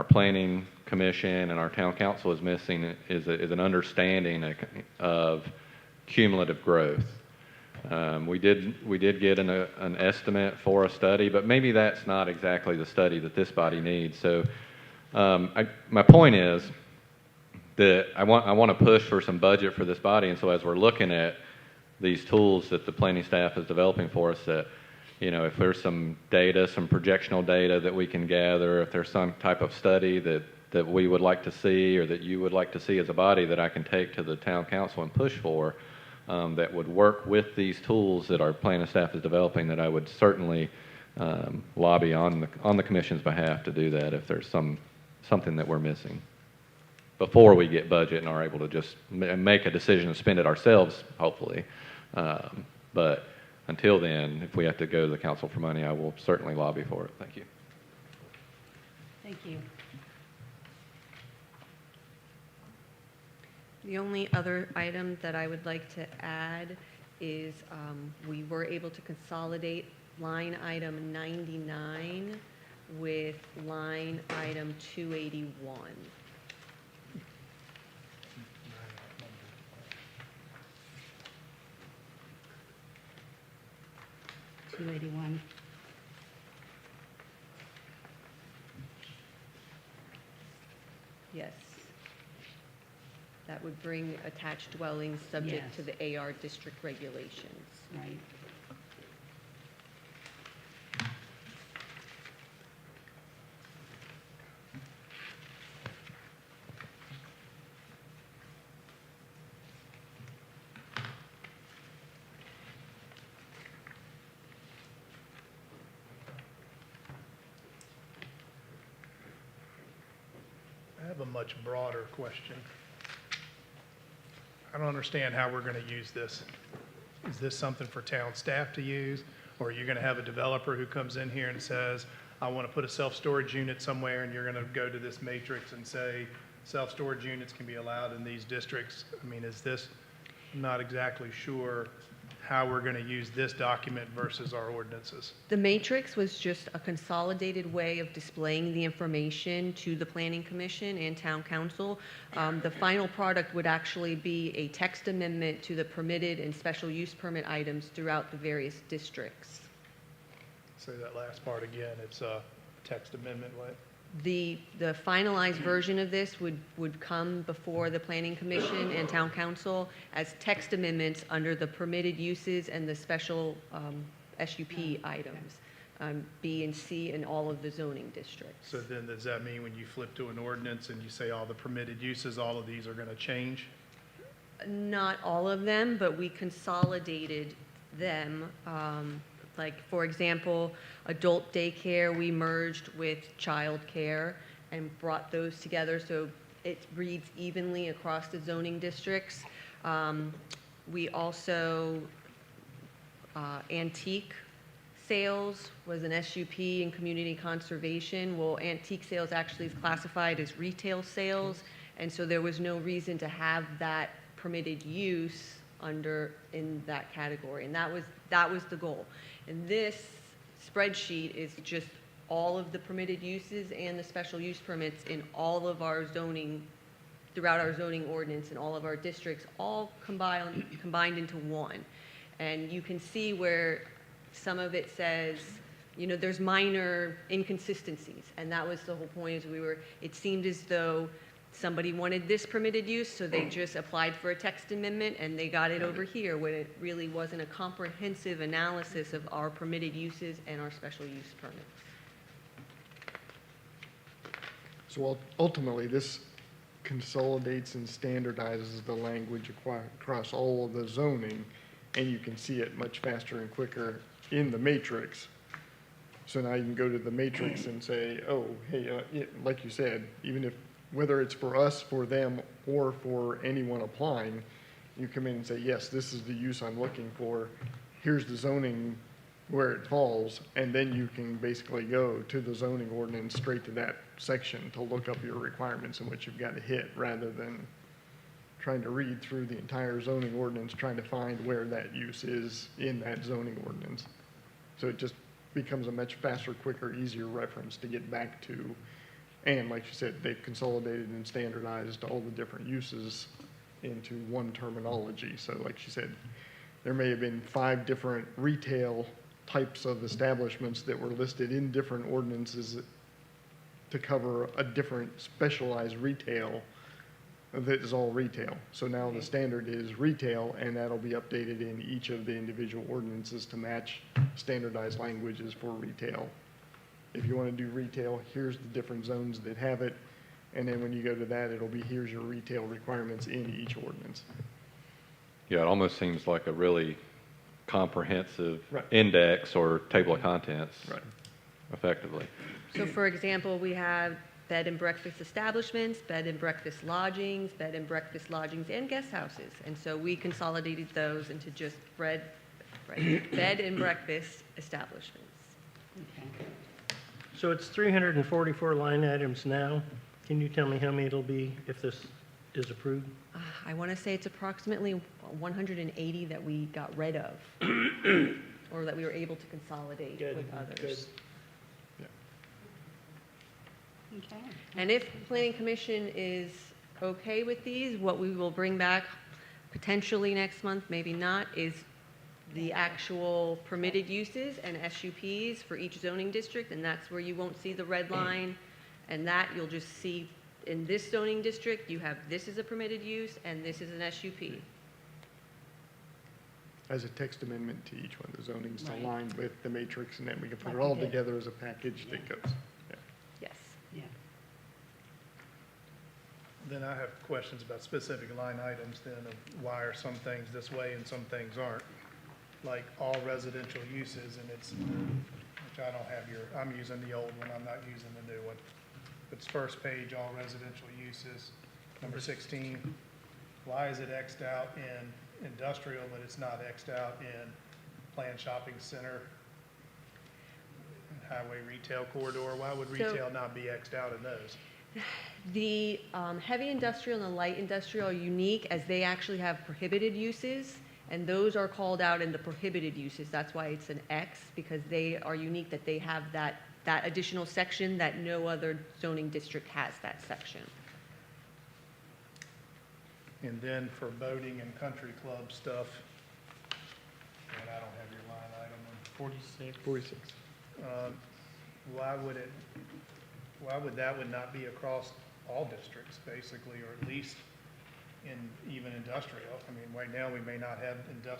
planning commission and our town council is missing is an understanding of cumulative growth. We did get an estimate for a study, but maybe that's not exactly the study that this body needs. So my point is that I want to push for some budget for this body, and so as we're looking at these tools that the planning staff is developing for us, that if there's some data, some projectional data that we can gather, if there's some type of study that we would like to see or that you would like to see as a body that I can take to the town council and push for, that would work with these tools that our planning staff is developing, that I would certainly lobby on the commission's behalf to do that if there's something that we're missing before we get budget and are able to just make a decision to spend it ourselves, hopefully. But until then, if we have to go to the council for money, I will certainly lobby for it. Thank you. Thank you. The only other item that I would like to add is we were able to consolidate line item 99 with line item 281. 281. Yes. That would bring attached dwellings subject Yes. to the AR district regulations. Right. I have a much broader question. I don't understand how we're going to use this. Is this something for town staff to use? Or are you going to have a developer who comes in here and says, I want to put a self-storage unit somewhere, and you're going to go to this matrix and say, self-storage units can be allowed in these districts? I mean, is this, I'm not exactly sure how we're going to use this document versus our ordinances. The matrix was just a consolidated way of displaying the information to the Planning Commission and Town Council. The final product would actually be a text amendment to the permitted and special use permit items throughout the various districts. Say that last part again, it's a text amendment, what? The finalized version of this would come before the Planning Commission and Town Council as text amendments under the permitted uses and the special SUP items, B and C in all of the zoning districts. So then does that mean when you flip to an ordinance and you say all the permitted uses, all of these are going to change? Not all of them, but we consolidated them. Like, for example, adult daycare, we merged with childcare and brought those together so it reads evenly across the zoning districts. We also, antique sales was an SUP in community conservation. Well, antique sales actually is classified as retail sales, and so there was no reason to have that permitted use in that category, and that was the goal. And this spreadsheet is just all of the permitted uses and the special use permits in all of our zoning, throughout our zoning ordinance in all of our districts, all combined into one. And you can see where some of it says, you know, there's minor inconsistencies, and that was the whole point. It seemed as though somebody wanted this permitted use, so they just applied for a text amendment and they got it over here, when it really wasn't a comprehensive analysis of our permitted uses and our special use permits. So ultimately, this consolidates and standardizes the language across all of the zoning, and you can see it much faster and quicker in the matrix. So now you can go to the matrix and say, oh, hey, like you said, even if, whether it's for us, for them, or for anyone applying, you come in and say, yes, this is the use I'm looking for. Here's the zoning where it falls, and then you can basically go to the zoning ordinance straight to that section to look up your requirements and what you've got to hit, rather than trying to read through the entire zoning ordinance, trying to find where that use is in that zoning ordinance. So it just becomes a much faster, quicker, easier reference to get back to. And like you said, they've consolidated and standardized all the different uses into one terminology. So like you said, there may have been 5 different retail types of establishments that were listed in different ordinances to cover a different specialized retail that is all retail. So now the standard is retail, and that'll be updated in each of the individual ordinances to match standardized languages for retail. If you want to do retail, here's the different zones that have it, and then when you go to that, it'll be here's your retail requirements in each ordinance. Yeah, it almost seems like a really comprehensive Right. index or table of contents, Right. effectively. So for example, we have bed and breakfast establishments, bed and breakfast lodgings, and guest houses. And so we consolidated those into just Right, bed and breakfast establishments. Okay. So it's 344 line items now. Can you tell me how many it'll be if this is approved? I want to say it's approximately 180 that we got rid of, or that we were able to consolidate Good, with others. good. Okay. And if Planning Commission is okay with these, what we will bring back potentially next month, maybe not, is the actual permitted uses and SUPs for each zoning district, and that's where you won't see the red line, and that you'll just see in this zoning district, you have this is a permitted use and this is an SUP. As a text amendment to each one of the zonings to Right. align with the matrix, and then we can put Like it we all did. together as a package that goes. Yeah. Yes. Yeah. Then I have questions about specific line items then of why are some things this way and some things aren't? Like all residential uses, and it's, which I don't have your, I'm using the old one, I'm not using the new one. It's first page, all residential uses, number 16. Why is it Xed out in industrial, but it's not Xed out in planned shopping center, highway retail corridor? Why would So- retail not be Xed out in those? The heavy industrial and the light industrial are unique as they actually have prohibited uses, and those are called out in the prohibited uses. That's why it's an X, because they are unique, that they have that additional section that no other zoning district has that section. And then for boating and country club stuff, and I don't have your line item on 46. 46. why would that would not be across all districts, basically, or at least in even industrial? I mean, right now, we may not have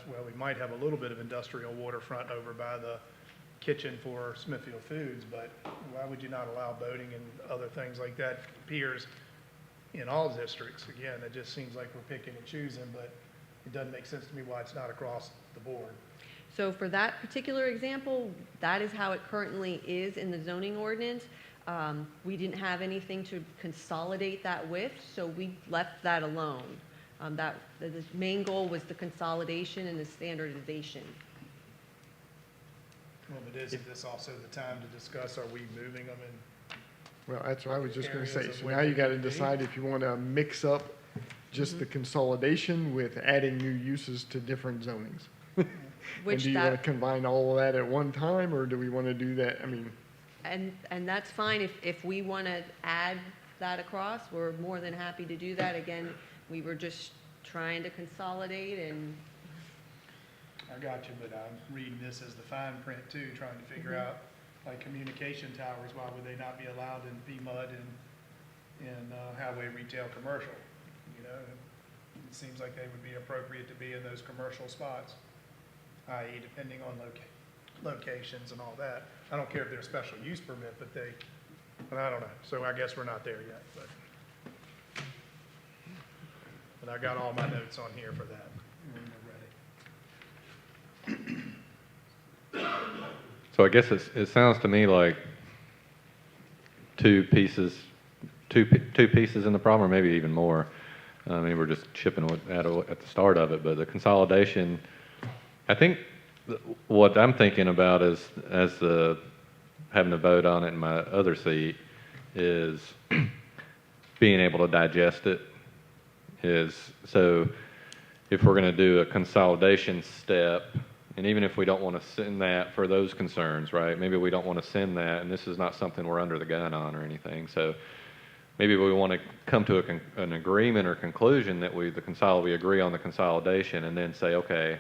well, we might have a little bit of industrial waterfront over by the kitchen for Smithfield Foods, but why would you not allow boating and other things like that, piers, in all districts? Again, it just seems like we're picking and choosing, but it doesn't make sense to me why it's not across the board. So for that particular example, that is how it currently is in the zoning ordinance. We didn't have anything to consolidate that with, so we left that alone. The main goal was the consolidation and the standardization. Well, but isn't this also the time to discuss, are we moving them in? Well, that's what I was just going to say. Areas of So where now you they got to could be. decide if you want to mix up just the consolidation with adding new uses to different zonings. And Which do you want that, to combine all of that at one time, or do we want to do that? I mean, and that's fine, if we want to add that across, we're more than happy to do that. Again, we were just trying to consolidate and, I got you, but I'm reading this as the fine print too, trying to figure out, like communication towers, why would they not be allowed in PMUD and highway retail commercial? You know, it seems like they would be appropriate to be in those commercial spots, i.e. depending on locations and all that. I don't care if they're a special use permit, but I don't know. So I guess we're not there yet, but I got all my notes on here for that when we're ready. So I guess it sounds to me like two pieces in the problem, or maybe even more. I mean, we're just chipping at the start of it, but the consolidation, I think what I'm thinking about is, having to vote on it in my other seat, is being able to digest it. So if we're going to do a consolidation step, and even if we don't want to send that for those concerns, right? Maybe we don't want to send that, and this is not something we're under the gun on or anything. So maybe we want to come to an agreement or conclusion that we agree on the consolidation, and then say, okay,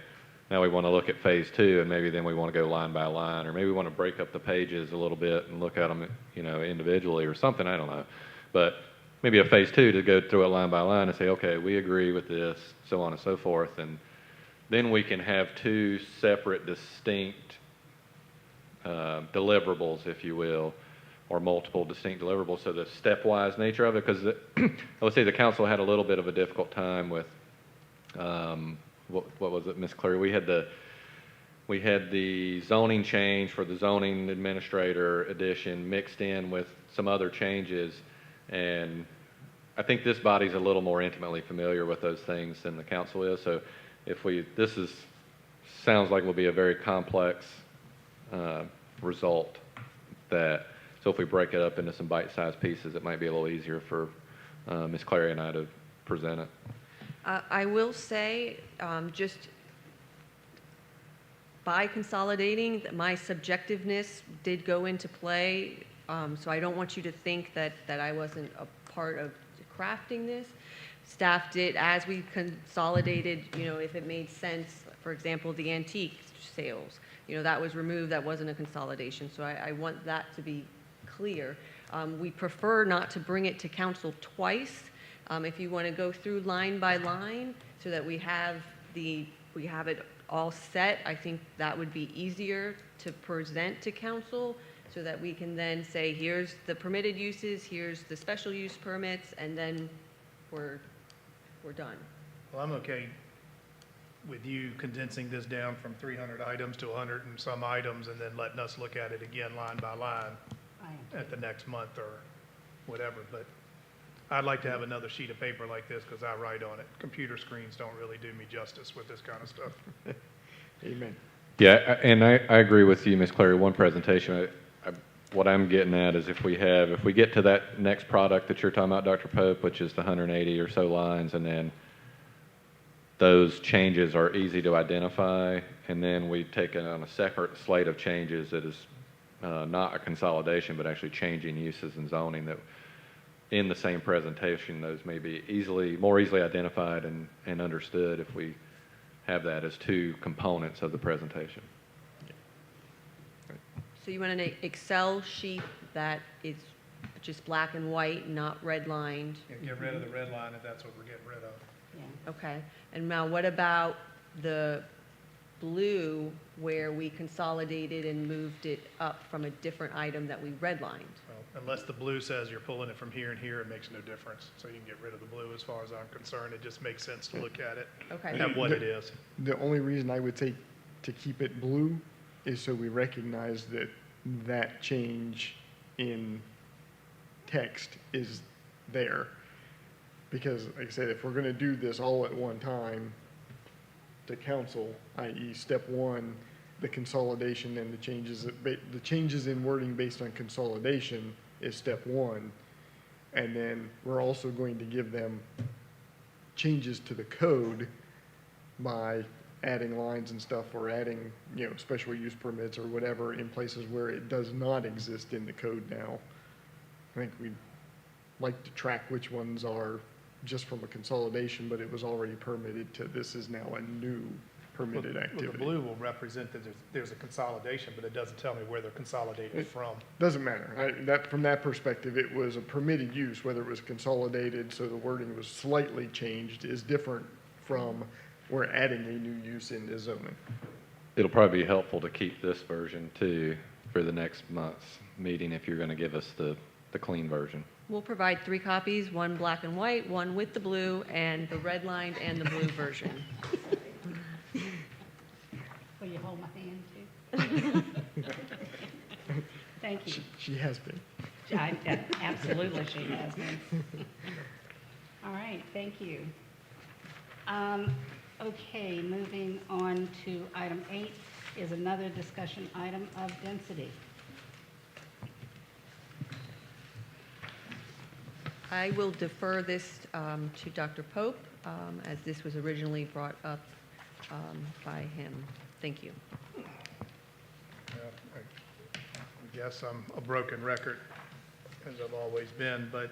now we want to look at phase 2, and maybe then we want to go line by line, or maybe we want to break up the pages a little bit and look at them, individually or something. I don't know, but maybe a phase 2 to go through it line by line and say, okay, we agree with this, so on and so forth, and then we can have two separate, distinct deliverables, if you will, or multiple distinct deliverables. So the stepwise nature of it, because let's say the council had a little bit of a difficult time with what was it, Ms. Cleary? We had the zoning change for the zoning administrator edition mixed in with some other changes, and I think this body's a little more intimately familiar with those things than the council is. So if this is sounds like will be a very complex result that, so if we break it up into some bite-sized pieces, it might be a little easier for Ms. Clary and I to present it. I will say, just by consolidating, that my subjectiveness did go into play. So I don't want you to think that I wasn't a part of crafting this. Staff did, as we consolidated, if it made sense, for example, the antique sales, that was removed, that wasn't a consolidation. So I want that to be clear. We prefer not to bring it to council twice. If you want to go through line by line so that we have it all set, I think that would be easier to present to council so that we can then say, here's the permitted uses, here's the special use permits, and then we're done. Well, I'm okay with you condensing this down from 300 items to 100 and some items, and then letting us look at it again line by line at the next month or whatever. But I'd like to have another sheet of paper like this because I write on it. Computer screens don't really do me justice with this kind of stuff. Amen. Yeah, and I agree with you, Ms. Clary. One presentation, what I'm getting at is if we get to that next product that you're talking about, Dr. Pope, which is the 180 or so lines, and then those changes are easy to identify, and then we take it on a separate slate of changes that is not a consolidation, but actually changing uses and zoning, that in the same presentation, those may be more easily identified and understood if we have that as two components of the presentation. So you want an Excel sheet that is just black and white, not redlined? Yeah, get rid of the red line if that's what we're getting rid of. Okay. And now what about the blue where we consolidated and moved it up from a different item that we redlined? Well, unless the blue says you're pulling it from here and here, it makes no difference. So you can get rid of the blue as far as I'm concerned. It just makes sense to look at it, Okay. at what it is. The only reason I would say to keep it blue is so we recognize that that change in text is there. Because, like I said, if we're going to do this all at one time to council, i.e. step one, the consolidation and the changes in wording based on consolidation is step one. And then we're also going to give them changes to the code by adding lines and stuff, or adding, special use permits or whatever in places where it does not exist in the code now. I think we'd like to track which ones are just from a consolidation, but it was already permitted to, this is now a new permitted Well, activity. the blue will represent that there's a consolidation, but it doesn't tell me where they're consolidated from. Doesn't matter. From that perspective, it was a permitted use, whether it was consolidated, so the wording was slightly changed, is different from we're adding a new use in the zoning. It'll probably be helpful to keep this version too for the next month's meeting if you're going to give us the clean version. We'll provide 3 copies, one black and white, one with the blue, and the red lined and the blue version. Will you hold my hand too? Thank you. She has been. Absolutely, she has been. All right, thank you. Okay, moving on to item 8 is another discussion item of density. I will defer this to Dr. Pope, as this was originally brought up by him. Thank you. I guess I'm a broken record, as I've always been, but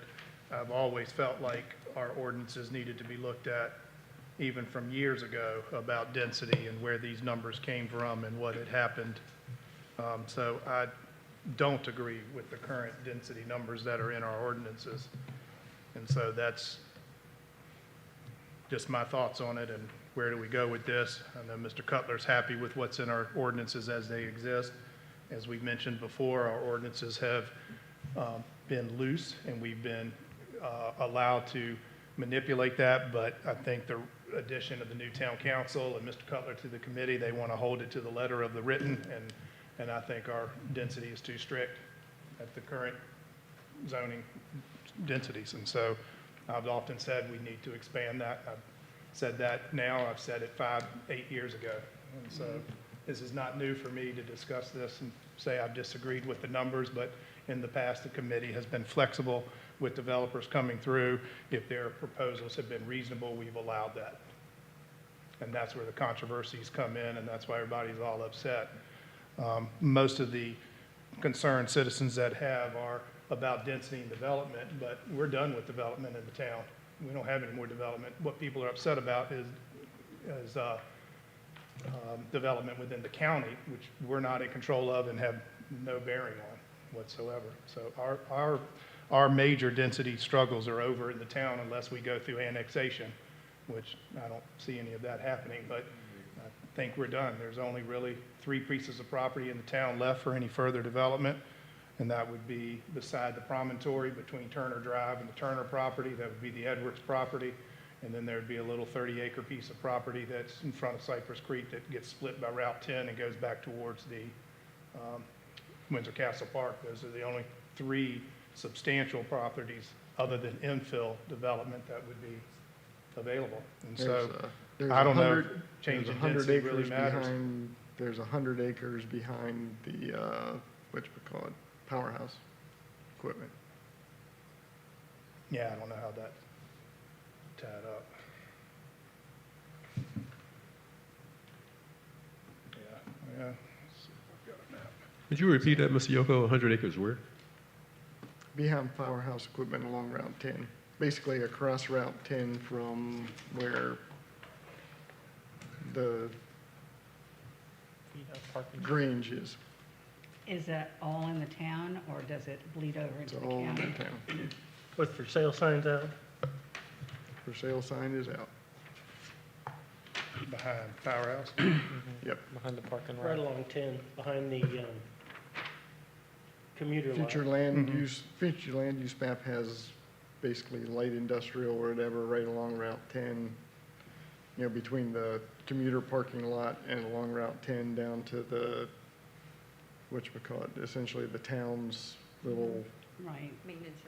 I've always felt like our ordinances needed to be looked at, even from years ago, about density and where these numbers came from and what had happened. So I don't agree with the current density numbers that are in our ordinances. And so that's just my thoughts on it, and where do we go with this? I know Mr. Cutler's happy with what's in our ordinances as they exist. As we've mentioned before, our ordinances have been loose, and we've been allowed to manipulate that, but I think the addition of the new town council and Mr. Cutler to the committee, they want to hold it to the letter of the written, and I think our density is too strict at the current zoning densities. And so I've often said we need to expand that. I've said that now, I've said it 5, 8 years ago. And so this is not new for me to discuss this and say I've disagreed with the numbers, but in the past, the committee has been flexible with developers coming through. If their proposals have been reasonable, we've allowed that. And that's where the controversies come in, and that's why everybody's all upset. Most of the concerned citizens that have are about density and development, but we're done with development in the town. We don't have any more development. What people are upset about is development within the county, which we're not in control of and have no bearing on whatsoever. So our major density struggles are over in the town unless we go through annexation, which I don't see any of that happening, but I think we're done. There's only really 3 pieces of property in the town left for any further development, and that would be beside the promontory between Turner Drive and the Turner property. That would be the Edwards property, and then there'd be a little 30-acre piece of property that's in front of Cypress Creek that gets split by Route 10 and goes back towards the Windsor Castle Park. Those are the only 3 substantial properties other than infill development that would be available. And so There's I don't know 100 if there's changing 100 density really acres matters. behind, there's 100 acres behind the, whatchamacallit, powerhouse equipment. Yeah, I don't know how that tied up. Yeah. Let's see if I've got a map. Could you repeat that, Mr. Yoko? 100 acres where? Behind powerhouse equipment along Route 10, basically across Route 10 from where the Grange is. Is that all in the town, or does it bleed over It's into the all in county? town. With for sale signs out? For sale sign is out. Behind Powerhouse. Yep. Behind the parking lot. Right along 10, behind the commuter line. Future land use map has basically light industrial or whatever right along Route 10, you know, between the commuter parking lot and along Route 10 down to the, whatchamacallit, essentially the town's little Right.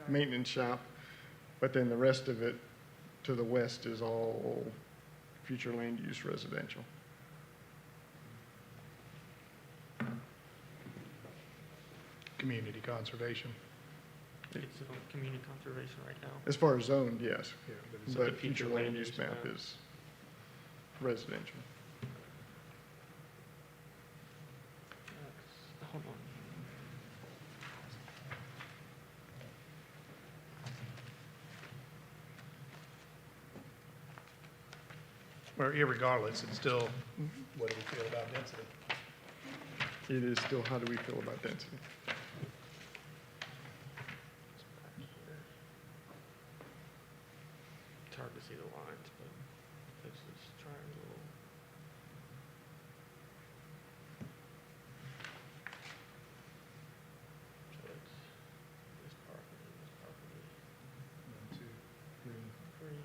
maintenance shop. But then the rest of it to the west is all future land use residential. Community conservation. It's on community conservation right now. As far as zoned, yes, Yeah, but it's but future land use map is residential. Hold on. Well, irregardless, it's still, what do we feel about density? It is still, how do we feel about density? It's hard to see the lines, but it's this triangle. So it's this property, this property. 1, 2, 3. Three.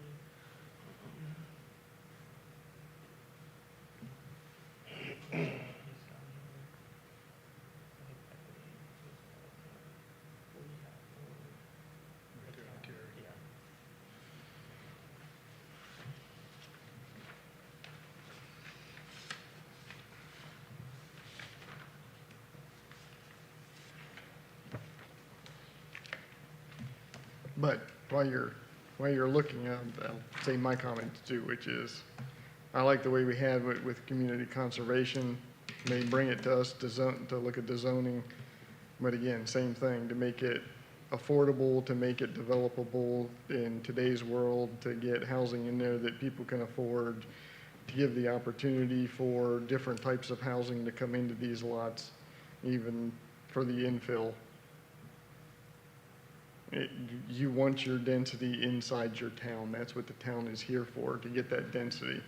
But while you're looking, I'll say my comments too, which is, I like the way we have it with community conservation. They bring it to us to look at the zoning, but again, same thing, to make it affordable, to make it developable in today's world, to get housing in there that people can afford, to give the opportunity for different types of housing to come into these lots, even for the infill. You want your density inside your town. That's what the town is here for, to get that density.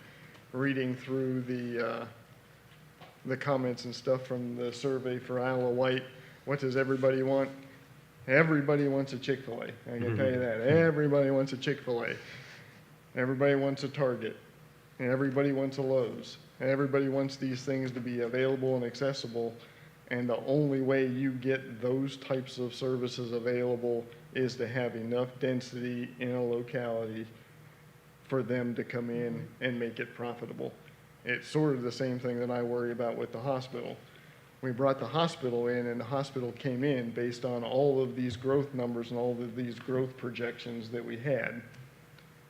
Reading through the comments and stuff from the survey for Isle of Wight, what does everybody want? Everybody wants a Chick-fil-A. I can tell you that. Everybody wants a Chick-fil-A. Everybody wants a Target. And everybody wants a Lowe's. And everybody wants these things to be available and accessible. And the only way you get those types of services available is to have enough density in a locality for them to come in and make it profitable. It's sort of the same thing that I worry about with the hospital. We brought the hospital in, and the hospital came in based on all of these growth numbers and all of these growth projections that we had.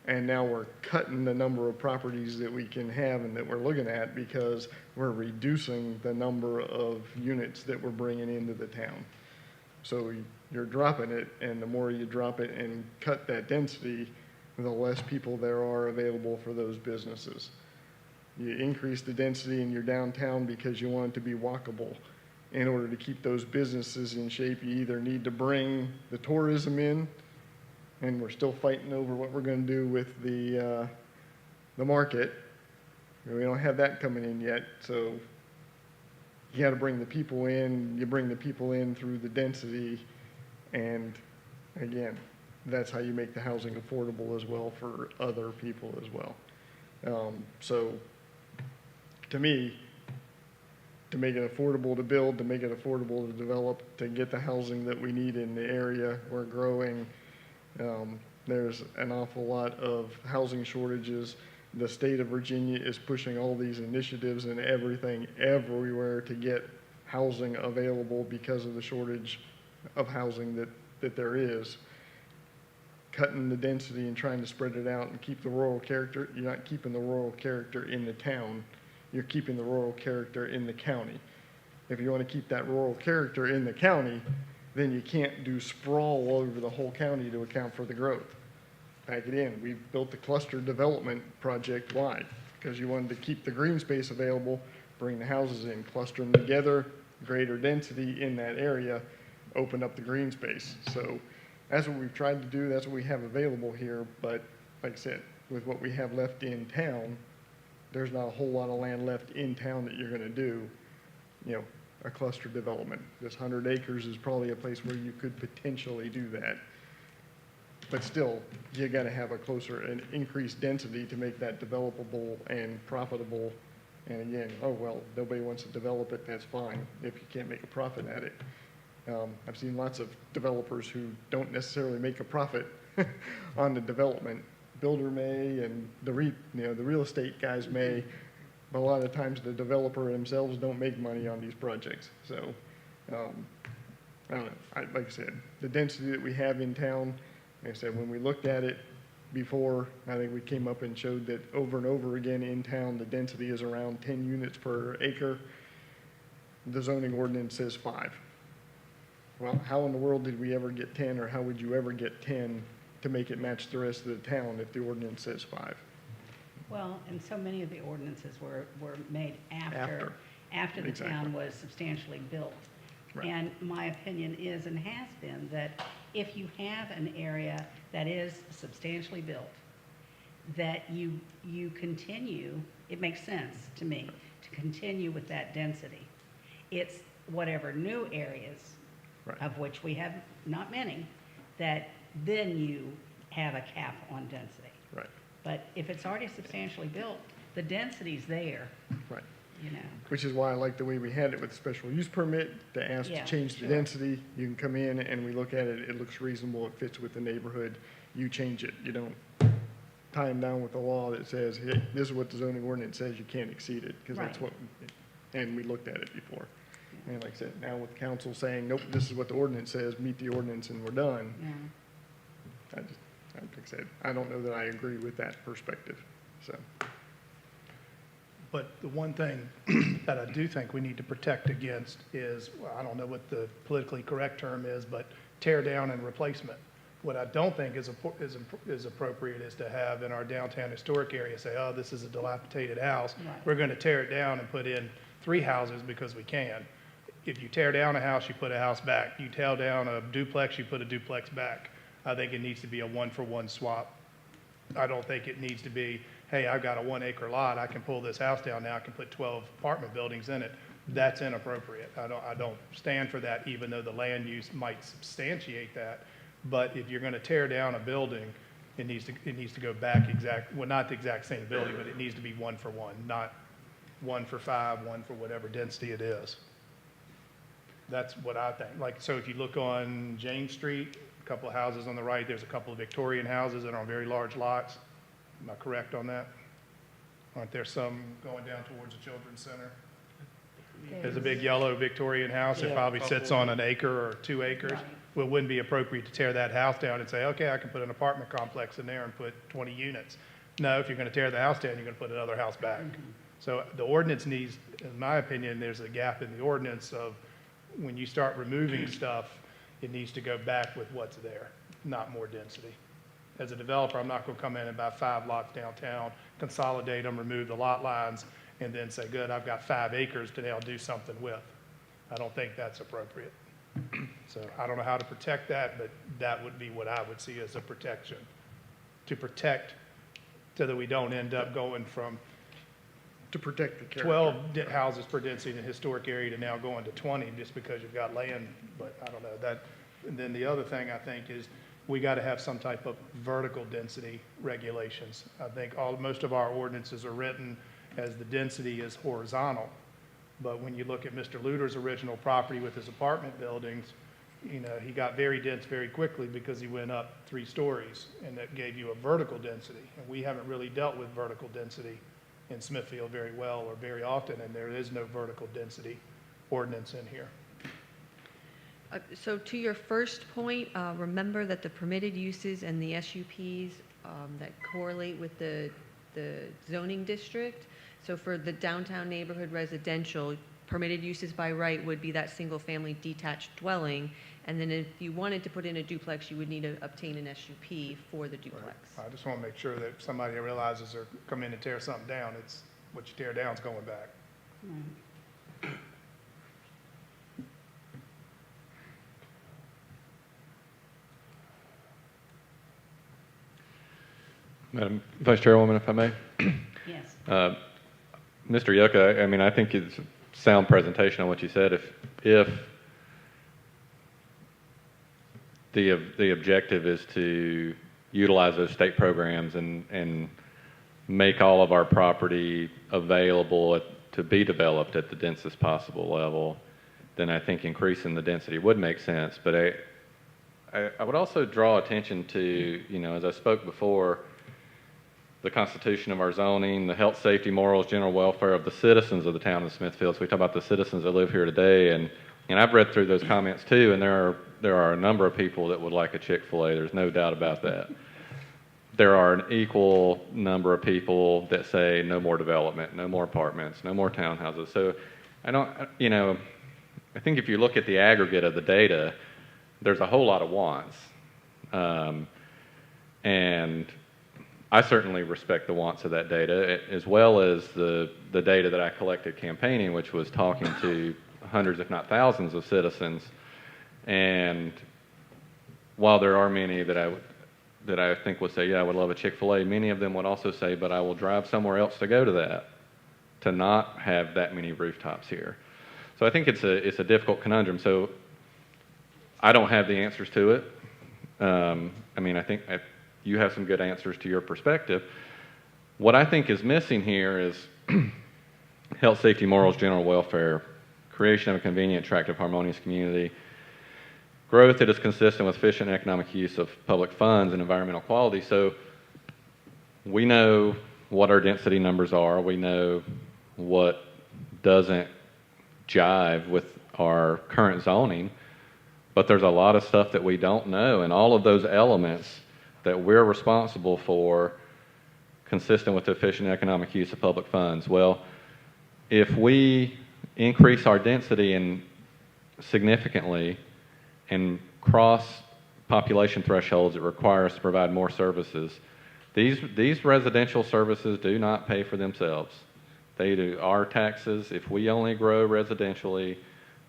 And now we're cutting the number of properties that we can have and that we're looking at because we're reducing the number of units that we're bringing into the town. So you're dropping it, and the more you drop it and cut that density, the less people there are available for those businesses. You increase the density in your downtown because you want it to be walkable. In order to keep those businesses in shape, you either need to bring the tourism in, and we're still fighting over what we're going to do with the market. We don't have that coming in yet, so you got to bring the people in. You bring the people in through the density, and again, that's how you make the housing affordable as well for other people as well. So to me, to make it affordable to build, to make it affordable to develop, to get the housing that we need in the area, we're growing. There's an awful lot of housing shortages. The state of Virginia is pushing all these initiatives and everything everywhere to get housing available because of the shortage of housing that there is. Cutting the density and trying to spread it out and keep the rural character, you're not keeping the rural character in the town, you're keeping the rural character in the county. If you want to keep that rural character in the county, then you can't do sprawl all over the whole county to account for the growth. Pack it in. We've built the cluster development project. Why? Because you wanted to keep the green space available, bring the houses in, cluster them together, greater density in that area, open up the green space. So that's what we've tried to do. That's what we have available here. But like I said, with what we have left in town, there's not a whole lot of land left in town that you're going to do, a cluster development. This 100 acres is probably a place where you could potentially do that. But still, you got to have an increased density to make that developable and profitable. And again, nobody wants to develop it, that's fine, if you can't make a profit at it. I've seen lots of developers who don't necessarily make a profit on the development. Builder may, and the real estate guys may, but a lot of times the developer themselves don't make money on these projects. So, I don't know. Like I said, the density that we have in town, like I said, when we looked at it before, I think we came up and showed that over and over again in town, the density is around 10 units per acre. The zoning ordinance says 5. Well, how in the world did we ever get 10, or how would you ever get 10 to make it match the rest of the town if the ordinance says 5? Well, and so many of the ordinances were made after the Exactly. town was substantially built. Right. And my opinion is and has been that if you have an area that is substantially built, that you continue, it makes sense to me to continue with that density. It's whatever new areas, Right. of which we have not many, that then you have a cap on density. Right, But if it's already substantially built, the density's there, right. you know. Which is why I like the way we had it with the special use permit, to ask to Yeah, change the sure. density. You can come in and we look at it, it looks reasonable, it fits with the neighborhood, you change it. You don't tie them down with a law that says, hey, this is what the zoning ordinance says, you can't exceed it, because that's Right. and we looked at it before. And like I said, now with council saying, nope, this is what the ordinance says, meet the ordinance and we're done. Yeah. Like I said, I don't know that I agree with that perspective, so. But the one thing that I do think we need to protect against is, well, I don't know what the politically correct term is, but tear down and replacement. What I don't think is appropriate is to have in our downtown historic area say, oh, this is a dilapidated house. Right. We're going to tear it down and put in 3 houses because we can. If you tear down a house, you put a house back. You tear down a duplex, you put a duplex back. I think it needs to be a 1-for-1 swap. I don't think it needs to be, hey, I've got a 1-acre lot, I can pull this house down now, I can put 12 apartment buildings in it. That's inappropriate. I don't stand for that, even though the land use might substantiate that. But if you're going to tear down a building, it needs to go back not the exact same building, but it needs to be 1-for-1, not 1 for 5, 1 for whatever density it is. That's what I think. Like, so if you look on James Street, a couple of houses on the right, there's a couple of Victorian houses that are on very large lots. Am I correct on that? Aren't there some going down towards the Children's Center? There's a big yellow Victorian house. It Yeah. probably sits on an acre or 2 acres. Right. Well, it wouldn't be appropriate to tear that house down and say, okay, I can put an apartment complex in there and put 20 units. No, if you're going to tear the house down, you're going to put another house back. So the ordinance needs, in my opinion, there's a gap in the ordinance of when you start removing stuff, it needs to go back with what's there, not more density. As a developer, I'm not going to come in and buy 5 lots downtown, consolidate them, remove the lot lines, and then say, good, I've got 5 acres to now do something with. I don't think that's appropriate. So I don't know how to protect that, but that would be what I would see as a protection. To protect so that we don't end up going from To protect the character. 12 houses per density in a historic area to now going to 20 just because you've got land, but I don't know that. And then the other thing I think is we got to have some type of vertical density regulations. I think most of our ordinances are written as the density is horizontal. But when you look at Mr. Luter's original property with his apartment buildings, you know, he got very dense very quickly because he went up 3 stories, and that gave you a vertical density. And we haven't really dealt with vertical density in Smithfield very well or very often, and there is no vertical density ordinance in here. So to your first point, remember that the permitted uses and the SUPs that correlate with the zoning district. So for the downtown neighborhood residential, permitted uses by right would be that single-family detached dwelling. And then if you wanted to put in a duplex, you would need to obtain an SUP for the duplex. I just want to make sure that somebody realizes or come in and tear something down, it's what you tear down is going back. Madam Vice Chairwoman, if I may. Yes. Mr. Yucca, I mean, I think it's a sound presentation on what you said. If the objective is to utilize those state programs and make all of our property available to be developed at the densest possible level, then I think increasing the density would make sense. But I would also draw attention to, you know, as I spoke before, the constitution of our zoning, the health, safety, morals, general welfare of the citizens of the town of Smithfield. So we talk about the citizens that live here today, and I've read through those comments too, and there are a number of people that would like a Chick-fil-A. There's no doubt about that. There are an equal number of people that say no more development, no more apartments, no more townhouses. So I think if you look at the aggregate of the data, there's a whole lot of wants. And I certainly respect the wants of that data, as well as the data that I collected campaigning, which was talking to hundreds, if not thousands, of citizens. And while there are many that I think would say, yeah, I would love a Chick-fil-A, many of them would also say, but I will drive somewhere else to go to that, to not have that many rooftops here. So I think it's a difficult conundrum. So I don't have the answers to it. I mean, I think you have some good answers to your perspective. What I think is missing here is health, safety, morals, general welfare, creation of a convenient, attractive, harmonious community, growth that is consistent with efficient economic use of public funds and environmental quality. So we know what our density numbers are. We know what doesn't jive with our current zoning, but there's a lot of stuff that we don't know, and all of those elements that we're responsible for consistent with the efficient economic use of public funds. Well, if we increase our density significantly and cross population thresholds that require us to provide more services, these residential services do not pay for themselves. They do. Our taxes, if we only grow residentially,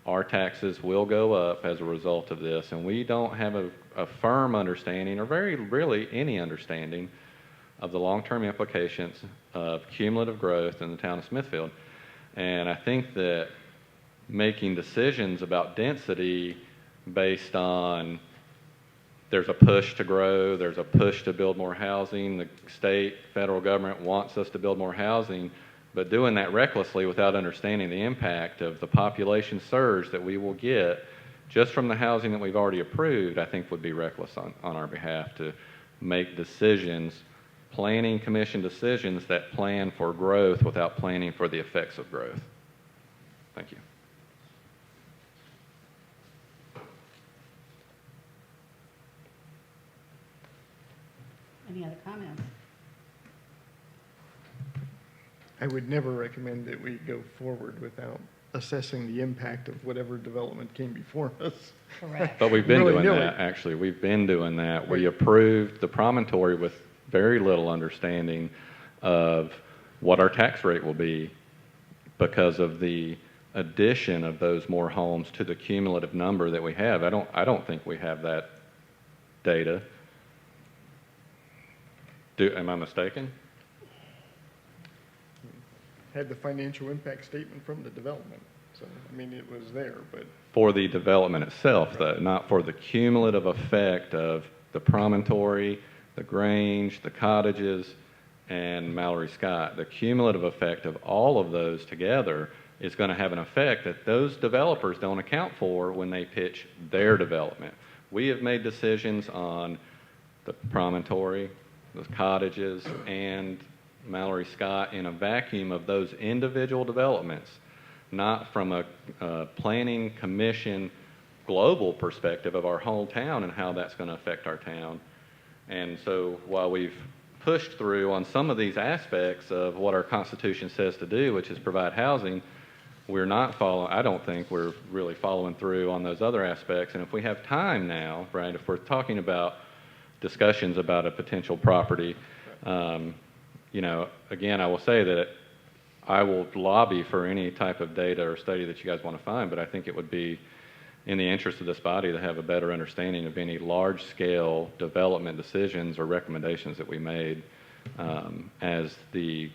our taxes will go up as a result of this, and we don't have a firm understanding, or very really any understanding, of the long-term implications of cumulative growth in the town of Smithfield. And I think that making decisions about density based on there's a push to grow, there's a push to build more housing, the state, federal government wants us to build more housing, but doing that recklessly without understanding the impact of the population surge that we will get just from the housing that we've already approved, I think would be reckless on our behalf to make decisions planning commission decisions that plan for growth without planning for the effects of growth. Thank you. Any other comments? I would never recommend that we go forward without assessing the impact of whatever development came before us. Correct. But we've been doing Willy-nilly. that, actually. We've been doing that. We approved the promontory with very little understanding of what our tax rate will be because of the addition of those more homes to the cumulative number that we have. I don't think we have that data. Am I mistaken? Had the financial impact statement from the development. So, I mean, it was there, but For the development itself, though, not for the cumulative effect of the promontory, the Grange, the cottages, and Mallory Scott. The cumulative effect of all of those together is going to have an effect that those developers don't account for when they pitch their development. We have made decisions on the promontory, the cottages, and Mallory Scott in a vacuum of those individual developments, not from a planning commission global perspective of our whole town and how that's going to affect our town. And so while we've pushed through on some of these aspects of what our Constitution says to do, which is provide housing, we're not following, I don't think we're really following through on those other aspects. And if we have time now, right, if we're talking about discussions about a potential property, you know, again, I will say that I will lobby for any type of data or study that you guys want to find, but I think it would be in the interest of this body to have a better understanding of any large-scale development decisions or recommendations that we made as the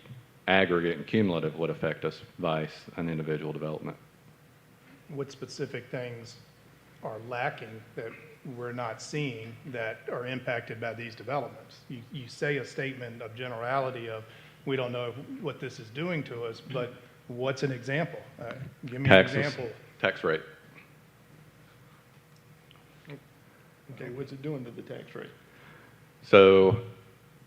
aggregate and cumulative would affect us vice an individual development. What specific things are lacking that we're not seeing that are impacted by these developments? You say a statement of generality of, we don't know what this is doing to us, but what's an example? Give me Taxes, an example. tax rate. okay, what's it doing to the tax rate? So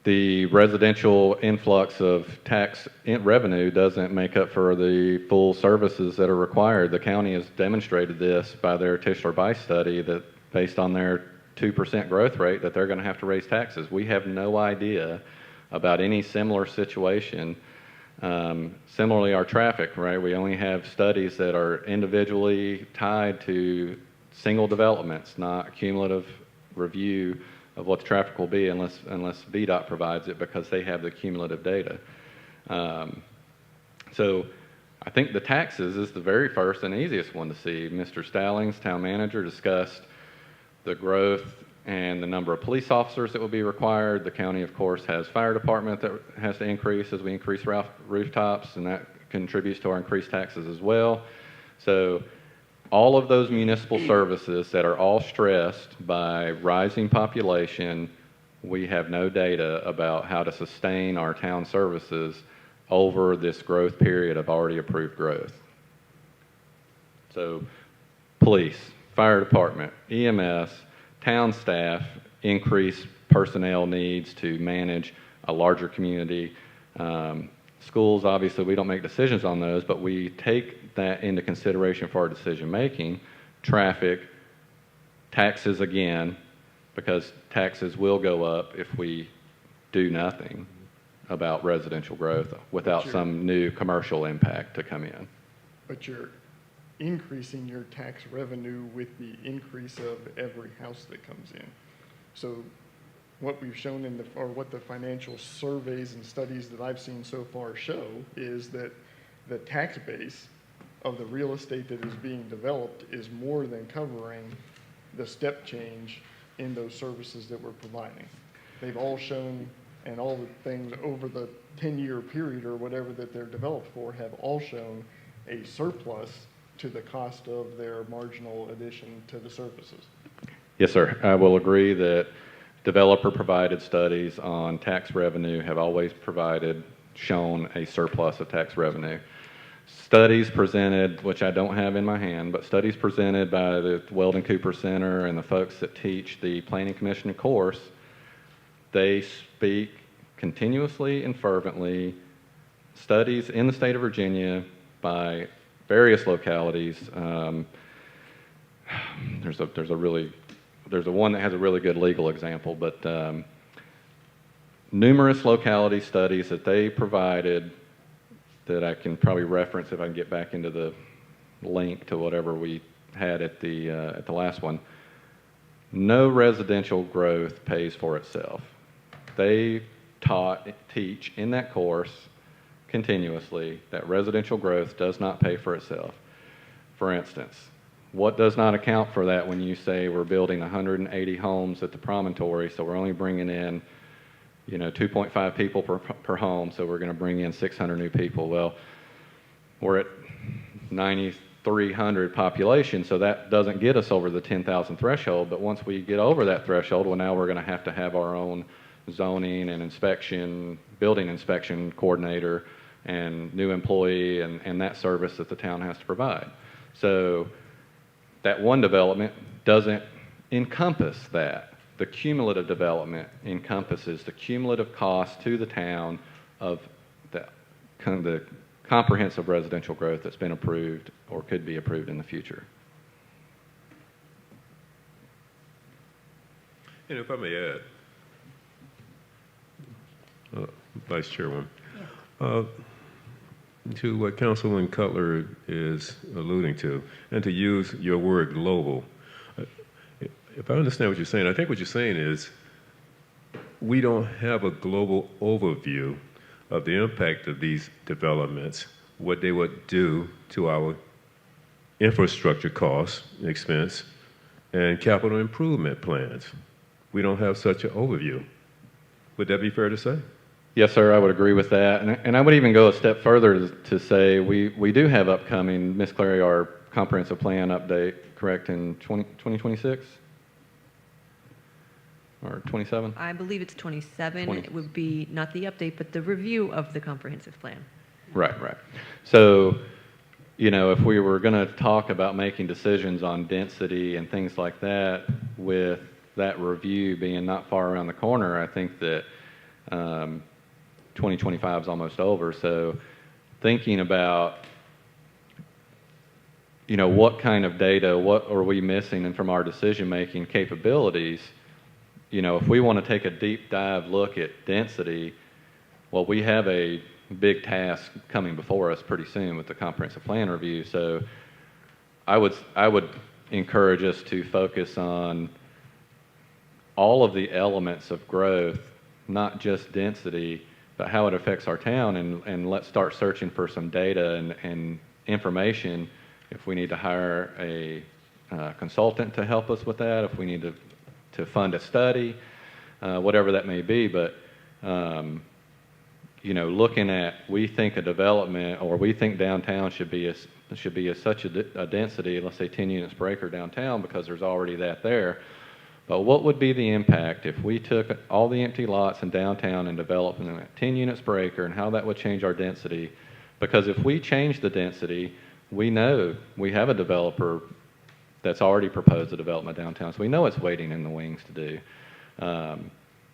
the residential influx of tax revenue doesn't make up for the full services that are required. The county has demonstrated this by their Tischler-Bice study that based on their 2% growth rate that they're going to have to raise taxes. We have no idea about any similar situation. Similarly, our traffic, right? We only have studies that are individually tied to single developments, not a cumulative review of what the traffic will be unless VDOT provides it because they have the cumulative data. So I think the taxes is the very first and easiest one to see. Mr. Stallings, town manager, discussed the growth and the number of police officers that will be required. The county, of course, has fire department that has to increase as we increase rooftops, and that contributes to our increased taxes as well. So all of those municipal services that are all stressed by rising population, we have no data about how to sustain our town services over this growth period of already approved growth. So police, fire department, EMS, town staff, increase personnel needs to manage a larger community. Schools, obviously, we don't make decisions on those, but we take that into consideration for our decision making. Traffic, taxes again, because taxes will go up if we do nothing about residential growth without some new commercial impact to come in. But you're increasing your tax revenue with the increase of every house that comes in. So what we've shown or what the financial surveys and studies that I've seen so far show is that the tax base of the real estate that is being developed is more than covering the step change in those services that we're providing. They've all shown, and all the things over the 10-year period or whatever that they're developed for have all shown a surplus to the cost of their marginal addition to the services. Yes, sir. I will agree that developer-provided studies on tax revenue have always shown a surplus of tax revenue. Studies presented, which I don't have in my hand, but studies presented by the Weldon Cooper Center and the folks that teach the Planning Commission course, they speak continuously and fervently studies in the state of Virginia by various localities. There's a one that has a really good legal example, but numerous locality studies that they provided that I can probably reference if I can get back into the link to whatever we had at the last one. No residential growth pays for itself. They teach in that course continuously that residential growth does not pay for itself. For instance, what does not account for that when you say we're building 180 homes at the promontory, so we're only bringing in 2.5 people per home, so we're going to bring in 600 new people. Well, we're at 9,300 population, so that doesn't get us over the 10,000 threshold, but once we get over that threshold, well, now we're going to have our own zoning and inspection, building inspection coordinator and new employee and that service that the town has to provide. So that one development doesn't encompass that. The cumulative development encompasses the cumulative cost to the town of the comprehensive residential growth that's been approved or could be approved in the future. And if I may add, Vice Chairman, to what Councilman Cutler is alluding to, and to use your word global, if I understand what you're saying, I think what you're saying is we don't have a global overview of the impact of these developments, what they would do to our infrastructure costs, expense, and capital improvement plans. We don't have such an overview. Would that be fair to say? Yes, sir, I would agree with that. And I would even go a step further to say we do have upcoming, Ms. Clary, our comprehensive plan update, correct, in 2026? Or 27? I believe it's 27. It would be not the update, but the review of the comprehensive plan. Right. So, if we were going to talk about making decisions on density and things like that, with that review being not far around the corner, I think that 2025 is almost over. So thinking about, what kind of data, what are we missing, and from our decision-making capabilities, if we want to take a deep dive look at density, well, we have a big task coming before us pretty soon with the comprehensive plan review. So I would encourage us to focus on all of the elements of growth, not just density, but how it affects our town, and let's start searching for some data and information if we need to hire a consultant to help us with that, if we need to fund a study, whatever that may be. But, looking at, we think a development, or we think downtown should be such a density, let's say 10 units per acre downtown, because there's already that there. But what would be the impact if we took all the empty lots in downtown and developed them at 10 units per acre, and how that would change our density? Because if we change the density, we know we have a developer that's already proposed a development downtown, so we know it's waiting in the wings to do.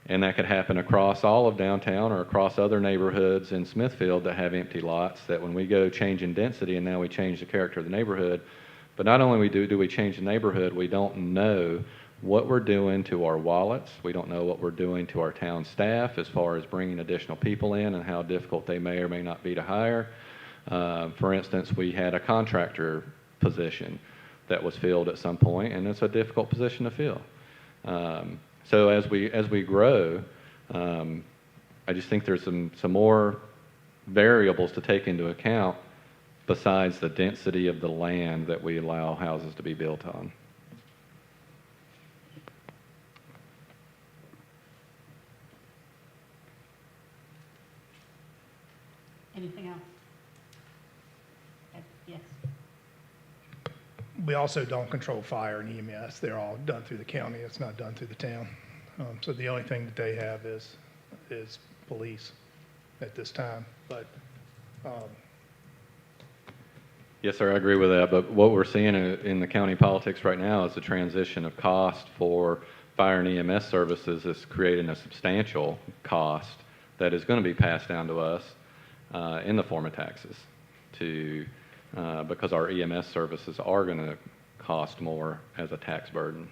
And that could happen across all of downtown or across other neighborhoods in Smithfield that have empty lots, that when we go change in density and now we change the character of the neighborhood, but not only do we change the neighborhood, we don't know what we're doing to our wallets. We don't know what we're doing to our town staff as far as bringing additional people in and how difficult they may or may not be to hire. For instance, we had a contractor position that was filled at some point, and it's a difficult position to fill. So as we grow, I just think there's some more variables to take into account besides the density of the land that we allow houses to be built on. Anything else? Yes. We also don't control fire and EMS. They're all done through the county. It's not done through the town. So the only thing that they have is police at this time. But Yes, sir, I agree with that. But what we're seeing in the county politics right now is the transition of cost for fire and EMS services is creating a substantial cost that is going to be passed down to us in the form of taxes because our EMS services are going to cost more as a tax burden.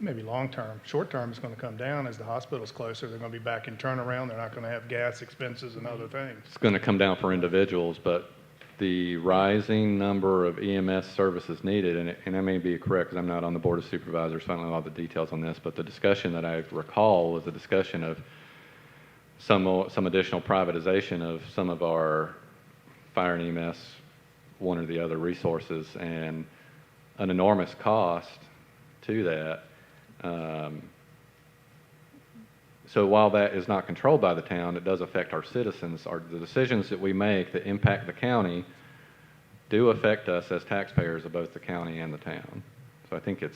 Maybe long-term. Short-term is going to come down as the hospital's closer. They're going to be back in turnaround. They're not going to have gas expenses and other things. It's going to come down for individuals, but the rising number of EMS services needed, and I may be correct because I'm not on the Board of Supervisors, so I don't know all the details on this, but the discussion that I recall was a discussion of some additional privatization of some of our fire and EMS, one or the other resources, and an enormous cost to that. So while that is not controlled by the town, it does affect our citizens. The decisions that we make that impact the county do affect us as taxpayers of both the county and the town. So I think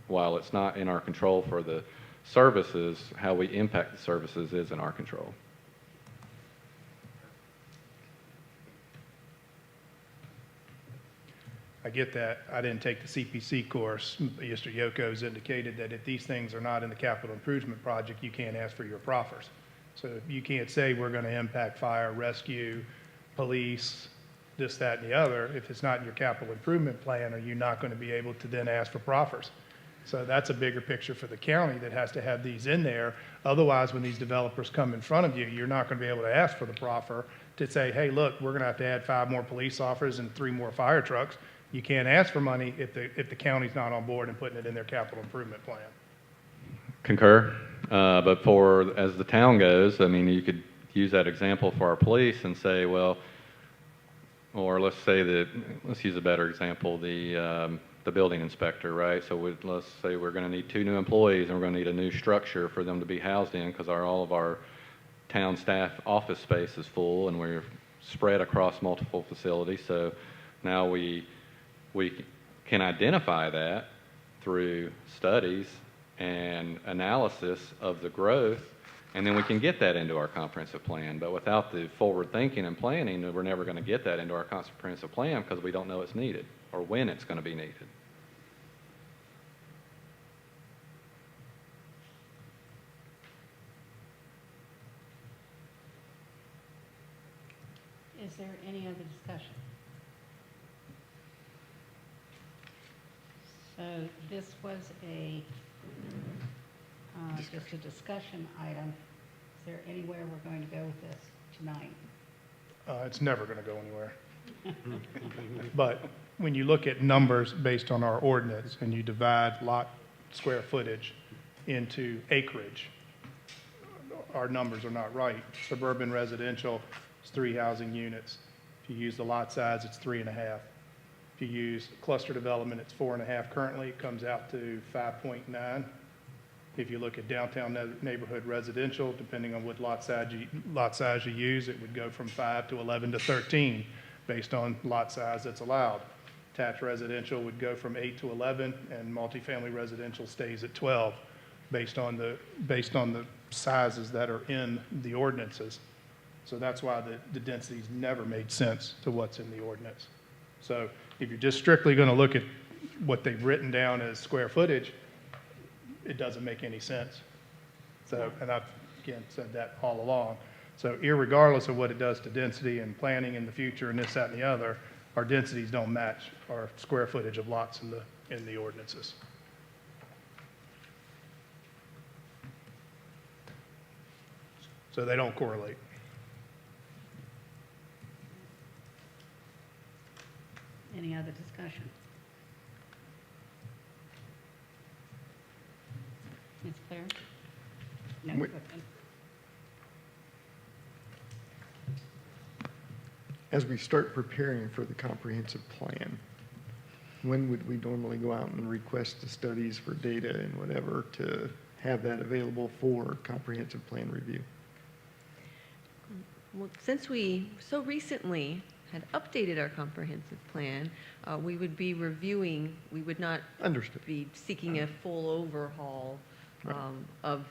while it's not in our control for the services, how we impact the services is in our control. I get that. I didn't take the CPC course. Mr. Yoko's indicated that if these things are not in the capital improvement project, you can't ask for your proffers. So you can't say we're going to impact fire, rescue, police, this, that, and the other. If it's not in your capital improvement plan, are you not going to be able to then ask for proffers? So that's a bigger picture for the county that has to have these in there. Otherwise, when these developers come in front of you, you're not going to be able to ask for the proffer to say, hey, look, we're going to have to add 5 more police officers and 3 more fire trucks. You can't ask for money if the county's not on board and putting it in their capital improvement plan. Concur. But as the town goes, I mean, you could use that example for our police and say, well, or let's use a better example, the building inspector, right? So let's say we're going to need 2 new employees and we're going to need a new structure for them to be housed in because all of our town staff office space is full and we're spread across multiple facilities. So now we can identify that through studies and analysis of the growth, and then we can get that into our comprehensive plan. But without the forward thinking and planning, we're never going to get that into our comprehensive plan because we don't know it's needed or when it's going to be needed. Is there any other discussion? So this was just a discussion item. Is there anywhere we're going to go with this tonight? It's never going to go anywhere. But when you look at numbers based on our ordinance and you divide lot square footage into acreage, our numbers are not right. Suburban residential is 3 housing units. If you use the lot size, it's 3.5. If you use cluster development, it's 4.5 currently. It comes out to 5.9. If you look at downtown neighborhood residential, depending on what lot size you use, it would go from 5 to 11 to 13 based on lot size that's allowed. Attached residential would go from 8 to 11, and multifamily residential stays at 12 based on the sizes that are in the ordinances. So that's why the densities never made sense to what's in the ordinance. So if you're just strictly going to look at what they've written down as square footage, it doesn't make any sense. So, and I've, again, said that all along. So irregardless of what it does to density and planning in the future and this, that, and the other, our densities don't match our square footage of lots in the ordinances. So they don't correlate. Any other discussion? Ms. Claire? No, We- go ahead. As we start preparing for the comprehensive plan, when would we normally go out and request the studies for data and whatever to have that available for comprehensive plan review? Well, since we so recently had updated our comprehensive plan, we would be reviewing, we would not Understood. be seeking a full overhaul of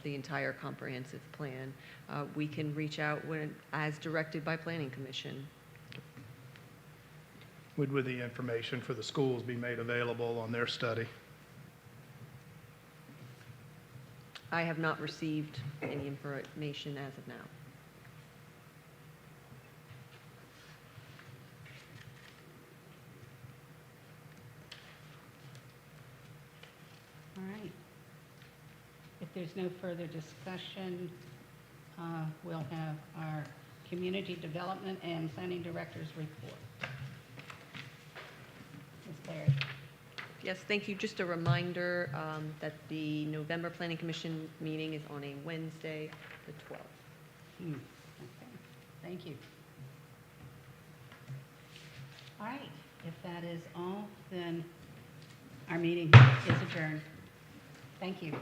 the entire comprehensive plan. We can reach out as directed by Planning Commission. Would the information for the schools be made available on their study? I have not received any information as of now. All right. If there's no further discussion, we'll have our Community Development and Planning Director's report. Ms. Barry. Yes, thank you. Just a reminder that the November Planning Commission meeting is on a Wednesday, the 12th. Okay, thank you. All right, if that is all, then our meeting is adjourned. Thank you.